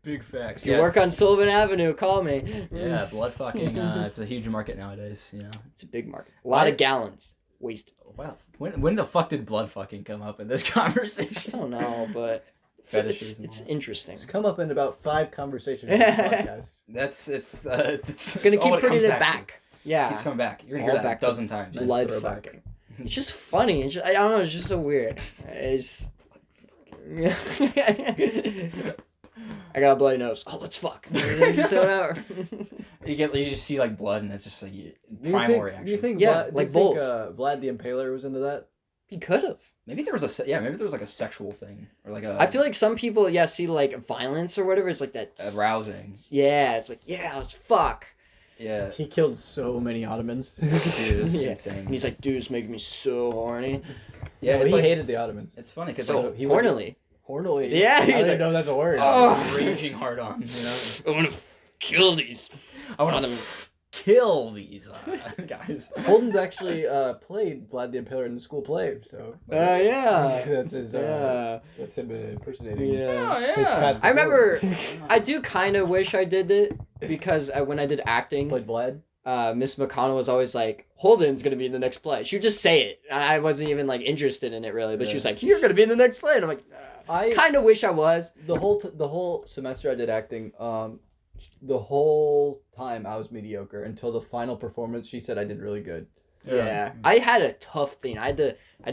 big facts. If you work on Sullivan Avenue, call me. Yeah, blood fucking. It's a huge market nowadays. You know, it's a big market. A lot of gallons wasted. Wow. When the fuck did blood fucking come up in this conversation? I don't know, but it's interesting. It's come up in about 5 conversations in this podcast. It's gonna keep all putting it comes back. to. Yeah, Keeps coming back. You're gonna All hear that back a dozen times. blood throwback. fucking. It's just funny. I don't know. It's just so weird. It's. I got a bloody nose. Oh, let's fuck. Just throw it out. You just see like blood, and it's just like primal reaction. Do you think Yeah, Vlad, like do you think, bulls. Vlad the Impaler was into that? He could have. Maybe there was like a sexual thing or like a. I feel like some people, see like violence or whatever. It's like that. Arousing. Yeah, it's like let's fuck. Yeah. He killed so many Ottomans. Dude, it's Yeah. insane. And he's like, dude, it's making me so horny. Yeah, No, it's he like hated the Ottomans. it's funny because So like, he would- hornily. Hornily. Yeah, I he's don't like, even know that's a word. raging hard on. You know, I want to kill these. I want to Ottomans. kill these guys. Holden's actually played Vlad the Impaler in the school play, so. Yeah. That's his. Yeah. That's him impersonating. Yeah. Oh, His yeah. past I remember- performance. I do kind of wish I did it because when I did acting, Played Vlad. Miss McConnell was always like, Holden's gonna be in the next play. She would just say it. I wasn't even like interested in it really, but she was like, you're gonna be in the next play, and I'm like, I kind of wish I was. the whole semester I did acting. The whole time I was mediocre until the final performance. She said I did really good. Yeah. I had a tough thing. I had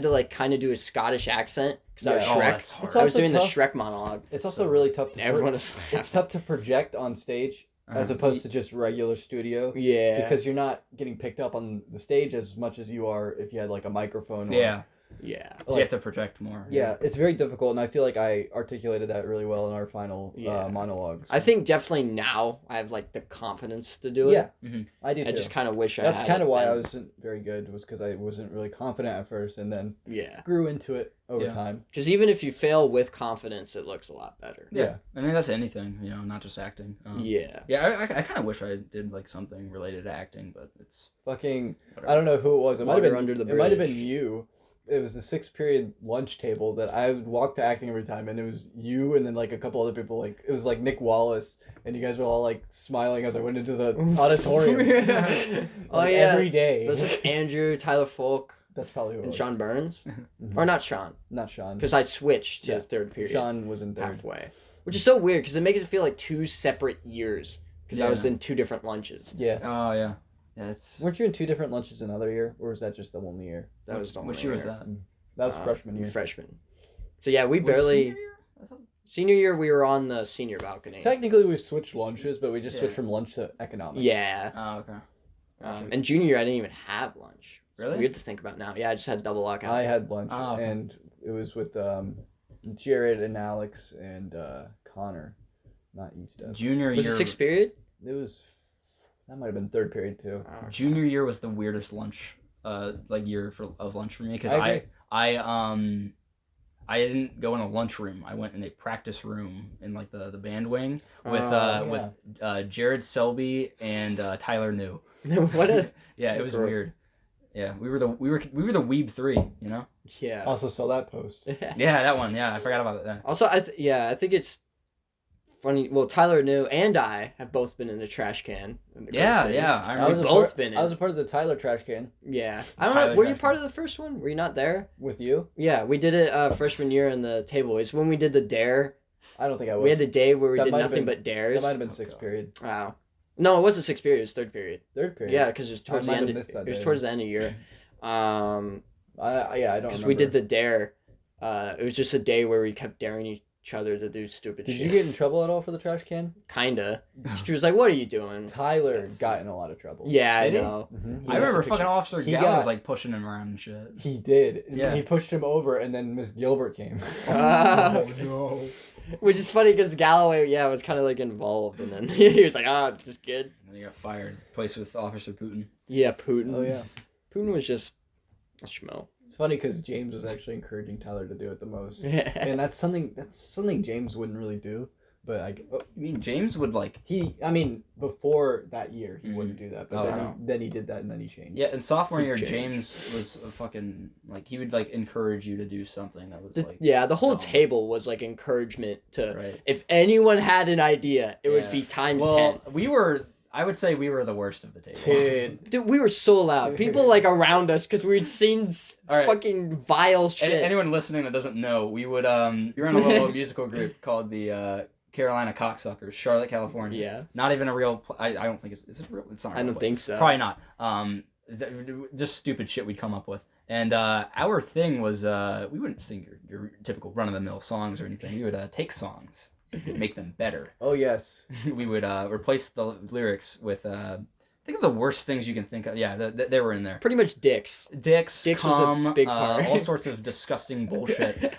to like kind of do a Scottish accent because I was Yeah. Oh, Shrek. that's hard. It's I was also doing tough. the Shrek monologue. It's It's also so- really tough to. And everyone is It's tough to project on stage as opposed to just regular studio. Yeah. Because you're not getting picked up on the stage as much as you are if you had like a microphone. Or, Yeah. Yeah. So you have to project more. Yeah, it's very difficult, and I feel like I articulated that really well in our final Yeah. monologues. I think definitely now I have like the confidence to do it. Yeah, Mhm. I do too. I just kind of wish I That's had kind of it why I then. wasn't very good, was because I wasn't really confident at first, and then Yeah. grew into it over Yeah. time. Because even if you fail with confidence, it looks a lot better. Yeah. I mean, that's anything, you know, not just acting. Yeah. Yeah, I kind of wish I did like something related to acting, but it's Fucking, whatever. I don't know who it was. It might have Water been under the It might have been bridge. you. It was the 6th period lunch table that I would walk to acting every time, and it was you and then like a couple other people. Like it was like Nick Wallace, and you guys were all like smiling as I went into the auditorium. Oh, Like, yeah. every day. It was with Andrew, Tyler Folk, That's probably who it and was. Sean Burns. Mhm. Or not Sean, Not Sean. because I switched to Yeah. third period Sean was in third. halfway. Which is so weird because it makes it feel like 2 separate years. Because I was Yeah. in 2 different lunches. Yeah. Oh yeah, yeah. It's Weren't you in 2 different lunches another year, or was that just the only year? That was the Which only year was year. that? That was freshman year. Freshman. So yeah, we Was barely. senior year? I thought- Senior year, we were on the senior balcony. Technically, we switched lunches, but we just Yeah. switched from lunch to economics. Yeah. Oh okay. Gotcha. And junior year, I didn't even have lunch. It's Really? weird to think about now. Yeah, I just had double lockout. I had lunch, Oh, okay. and it was with Jared and Alex and Connor, not East. Junior Was year. it 6th period? It was. That might have been 3rd period too. Junior year was the weirdest lunch, like year of lunch for me because I agree. I didn't go in a lunchroom. I went in a practice room in like the band wing with Oh, with Jared Selby and Tyler New. What a Yeah, it was Gro- weird. Yeah, we were the Weeb 3, you know. yeah. Also saw that post. Yeah, that one. Yeah, I forgot about that. Also, I think it's funny. Well, Tyler New and I have both been in the trash can. In the Grove Yeah, City. yeah. I I remember. was a both part, been in. I was a part of the Tyler trash can Yeah. I don't Tyler know. Were you trash part can. of the first one? Were you not there? with you. Yeah, we did it freshman year in the table. It's when we did the dare. I don't think I was. We had the day where we That did might have nothing been- but dares. That might have been Oh, 6th God. period. Wow. No, it wasn't 6th period. It was 3rd period. 3rd period. Yeah, because it was towards the might end. have It missed that was day. towards the end of year. I don't Because remember. we did the dare. It was just a day where we kept daring each other to do stupid Did shit. you get in trouble at all for the trash can? Kinda. She was like, "What are you doing?" Tyler That's- got in a lot of trouble. Yeah, I Did he? know. Mhm. I remember fucking picture. Officer He Gallo got- was like pushing him around and shit. He did. Yeah. He pushed him over, and then Miss Gilbert came. Ah. no. Which is funny because Galloway, was kind of like involved, and then he was like, just good. And then he got fired. Placed with Officer Putin. Yeah, Putin. Oh yeah. Putin was just a schmo. It's funny because James was actually encouraging Tyler to do it the most, Yeah. and that's something James wouldn't really do. But You mean James would like before that year he wouldn't do that, but no. then he did that and then he changed. Yeah, in sophomore year, changed. James was a fucking like he would like encourage you to do something that was like the whole dumb. table was like encouragement to Right. if anyone had an idea, it would be times 10. I would say we were the worst of the table. Dude, we were so loud. People like around us because we'd seen right. fucking vile shit. Anyone listening that doesn't know, we would we were in a little musical group called the Carolina Cocksuckers, Charlotte, California. Yeah. Not even a real. I don't think it's real. It's not. I don't think so. Probably not. Just stupid shit we'd come up with. And our thing was we wouldn't sing your typical run of the mill songs or anything. We would take songs, make them better. Oh yes. We would replace the lyrics with think of the worst things you can think of. Yeah, they were in there. Pretty much dicks. Dicks, Dicks cum, was a big part. all sorts of disgusting bullshit.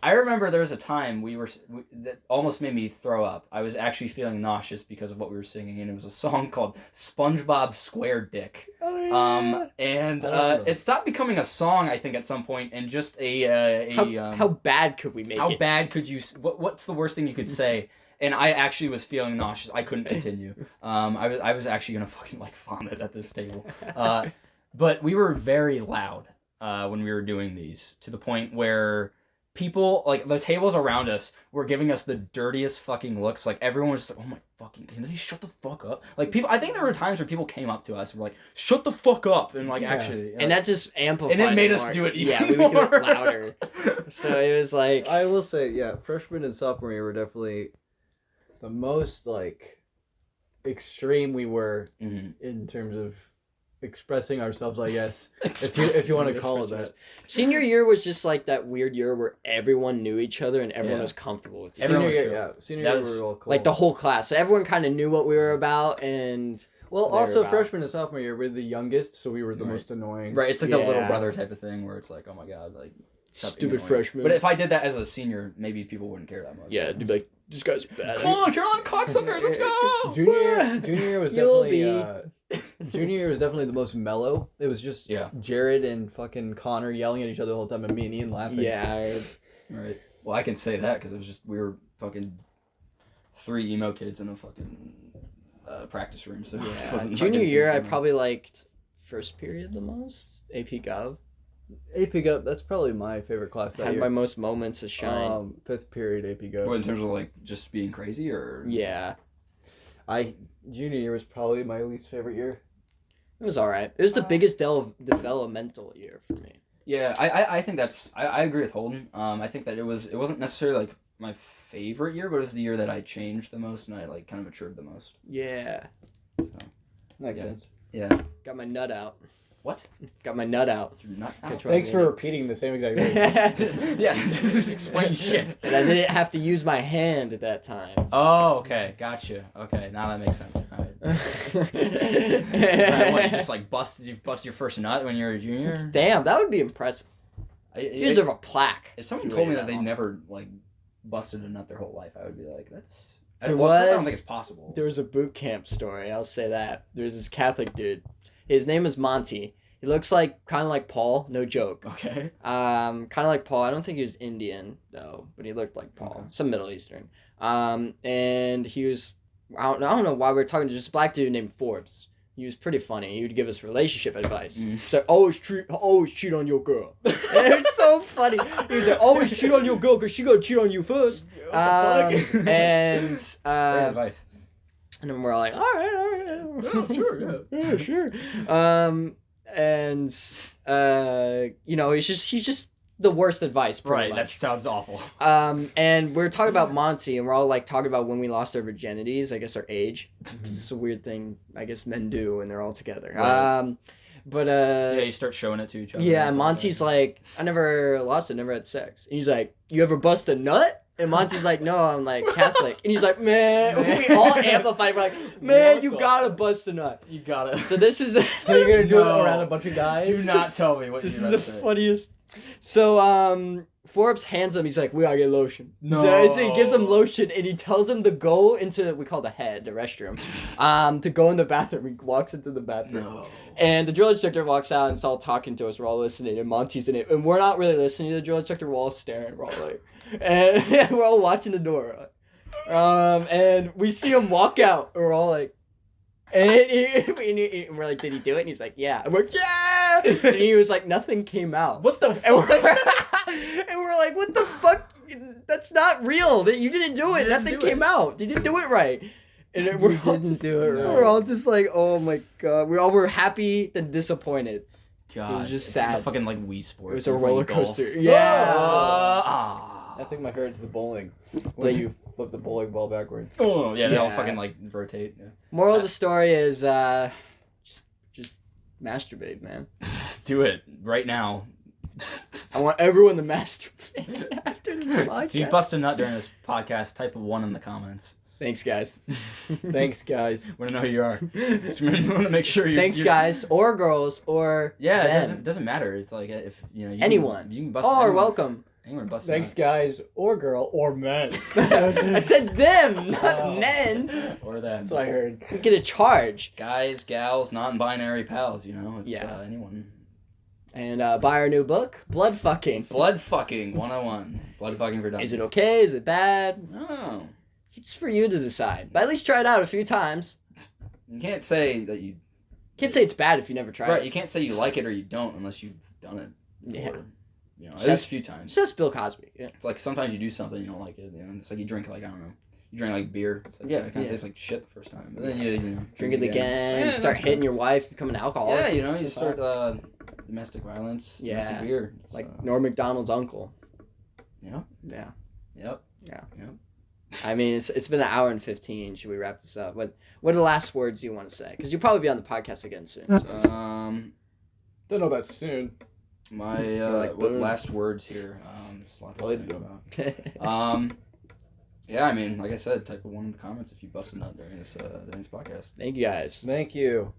I remember there was a time that almost made me throw up. I was actually feeling nauseous because of what we were singing, and it was a song called SpongeBob Square Dick. Oh, yeah. And it stopped becoming a song, I think, at some point, and just how bad could we make it? How bad could you? What's the worst thing you could say? And I actually was feeling nauseous. I couldn't continue. I was actually gonna fucking like vomit at this table. But we were very loud when we were doing these, to the point where people, like the tables around us, were giving us the dirtiest fucking looks. Like everyone was just like, "Oh my fucking, can they shut the fuck up?" Like people, I think there were times where people came up to us and were like, "Shut the fuck up," and like actually, and that just amplified. And it made it us more. do it even Yeah, we would do it louder. So it was like, I will say, yeah, freshman and sophomore year were definitely the most like extreme we were in terms of expressing ourselves, I guess, if you want to call it that. Senior year was just like that weird year where everyone knew each other and everyone was comfortable with each other. Senior year we were all cool. Like the whole class, so everyone kind of knew what we were about, and also freshman and sophomore year we're the youngest, so we were the most annoying. Right, it's like the little brother type of thing where it's like, oh my god, like stupid freshman. But if I did that as a senior, maybe people wouldn't care that much. Yeah, it'd be like, this guy's bad. Come on, Carolina Cocksuckers, let's go! Junior year was definitely junior year was definitely the most mellow. It was just Jared and fucking Connor yelling at each other the whole time, and me and Ian laughing. Yeah. Right. Well, I can say that because it was just we were fucking 3 emo kids in a fucking practice room. So junior year, I probably liked first period the most. AP Gov. AP Gov, that's probably my favorite class that Had year. my most moments of shine. 5th period AP Gov. What, in terms of like just being crazy or? Yeah. Junior year was probably my least favorite year. It was alright. It was the biggest developmental year for me. Yeah, I think I agree with Holden. I think that it wasn't necessarily like my favorite year, but it was the year that I changed the most and I like kind of matured the most. Yeah. So, makes sense. Yeah. Got my nut out. What? Got my nut out. Your nut out? Thanks for repeating the same exact thing. Yeah, explain shit. And I didn't have to use my hand at that time. Oh, okay, gotcha. Okay, now that makes sense. All right. What, you just like bust your first nut when you were a junior? Damn, that would be impressive. You deserve a plaque. If someone told me that they never like busted a nut their whole life, I would be like, that's. I don't think it's possible. There was a boot camp story. I'll say that. There's this Catholic dude. His name is Monty. He looks like kind of like Paul, no joke. Okay. Kind of like Paul. I don't think he was Indian though, but he looked like Paul, okay. Some Middle Eastern. And he was I don't know why we were talking to this black dude named Forbes. He was pretty funny. He would give us relationship advice. He's like, always cheat on your girl. And it was so funny. He was like, always cheat on your girl because she gonna cheat on you first. And great advice. And then we're all like, all right. Oh, sure, yeah, sure. And he's just the worst advice. Right, much. that sounds awful. And we're talking about Monty, and we're all like talking about when we lost our virginities. I guess our age. It's a weird thing. I guess men do when they're all together. Right. But you start showing it to each other. Yeah, and Monty's like, I never lost it, never had sex. And he's like, you ever bust a nut? And Monty's like, no, I'm like Catholic. And he's like, man, we all amplified. We're like, man, you gotta bust a nut. You gotta. So this is. So you're gonna do it around a bunch of guys? Do not tell me what this you're is the funniest. So Forbes hands him. He's like, we gotta get lotion. No. So he gives him lotion, and he tells him to go into we call the restroom, to go in the bathroom. He walks into the bathroom. No. And the drill instructor walks out and it's all talking to us. We're all listening, and Monty's in it, and we're not really listening to the drill instructor. We're all staring. We're all like, and we're all watching the door. And we see him walk out. We're all like, and we're like, did he do it? And he's like, yeah. And we're like, yeah. And he was like, nothing came out. What the And fuck? we're like, what the fuck? That's not real. That you didn't do it. Nothing came out. You didn't do it right. And then we're all just, do it right. We're all just like, oh my god. We all were happy then disappointed. God, It was just it's sad. The fucking like Wii Sports. It was a You're playing roller golf. coaster. Yeah. I think my favorite's the bowling. When Like- you flip the bowling ball backwards. Oh yeah, they all Yeah. fucking like rotate. Yeah. Moral of the story is just masturbate, man. Do it right now. I want everyone to masturbate after this podcast. If you bust a nut during this podcast, type a 1 in the comments. Thanks, guys. Thanks, guys. Want to know who you are. Just want to make sure you. Thanks, guys, or girls, or Yeah, them. it doesn't matter. It's like if you know Anyone. You can bust. Oh, anyone, welcome. Anyone bust. Thanks, a guys, or girl, or men. I said them, not Oh. men. nut. Or that. That's what I heard. We get a charge. Guys, gals, non-binary pals. You know, it's Yeah. anyone. And buy our new book, Blood Fucking. Blood fucking 101. Blood fucking for dummies. Is it okay? Is it bad? No. It's for you to decide. But at least try it out a few times. You can't say that you. Can't say it's bad if you never tried Right. it. You can't say you like it or you don't unless you've done it. Yeah. Before. You know, at Just- least a few times. It's just Bill Cosby. Yeah. It's like sometimes you do something you don't like it. You know, it's like you drink like I don't know. You drink like beer. It's like yeah, it kind of Yeah. tastes like shit the first time, but then you know Drink it again. Yeah, You start that's hitting your wife, become an alcoholic. Yeah, you know, It's you just start domestic violence, Yeah. domestic beer. It's, like Norm Macdonald's uncle. Yep. Yeah. Yep. I mean, it's been an hour and 15. Should we wrap this up? What are the last words you want to say? Because you'll probably be on the podcast again soon. So. Don't know about soon. My like, what boom. last words here? There's lots to think about. Yeah, I mean, like I said, type a 1 in the comments if you bust a nut during this podcast. Thank you guys. Thank you.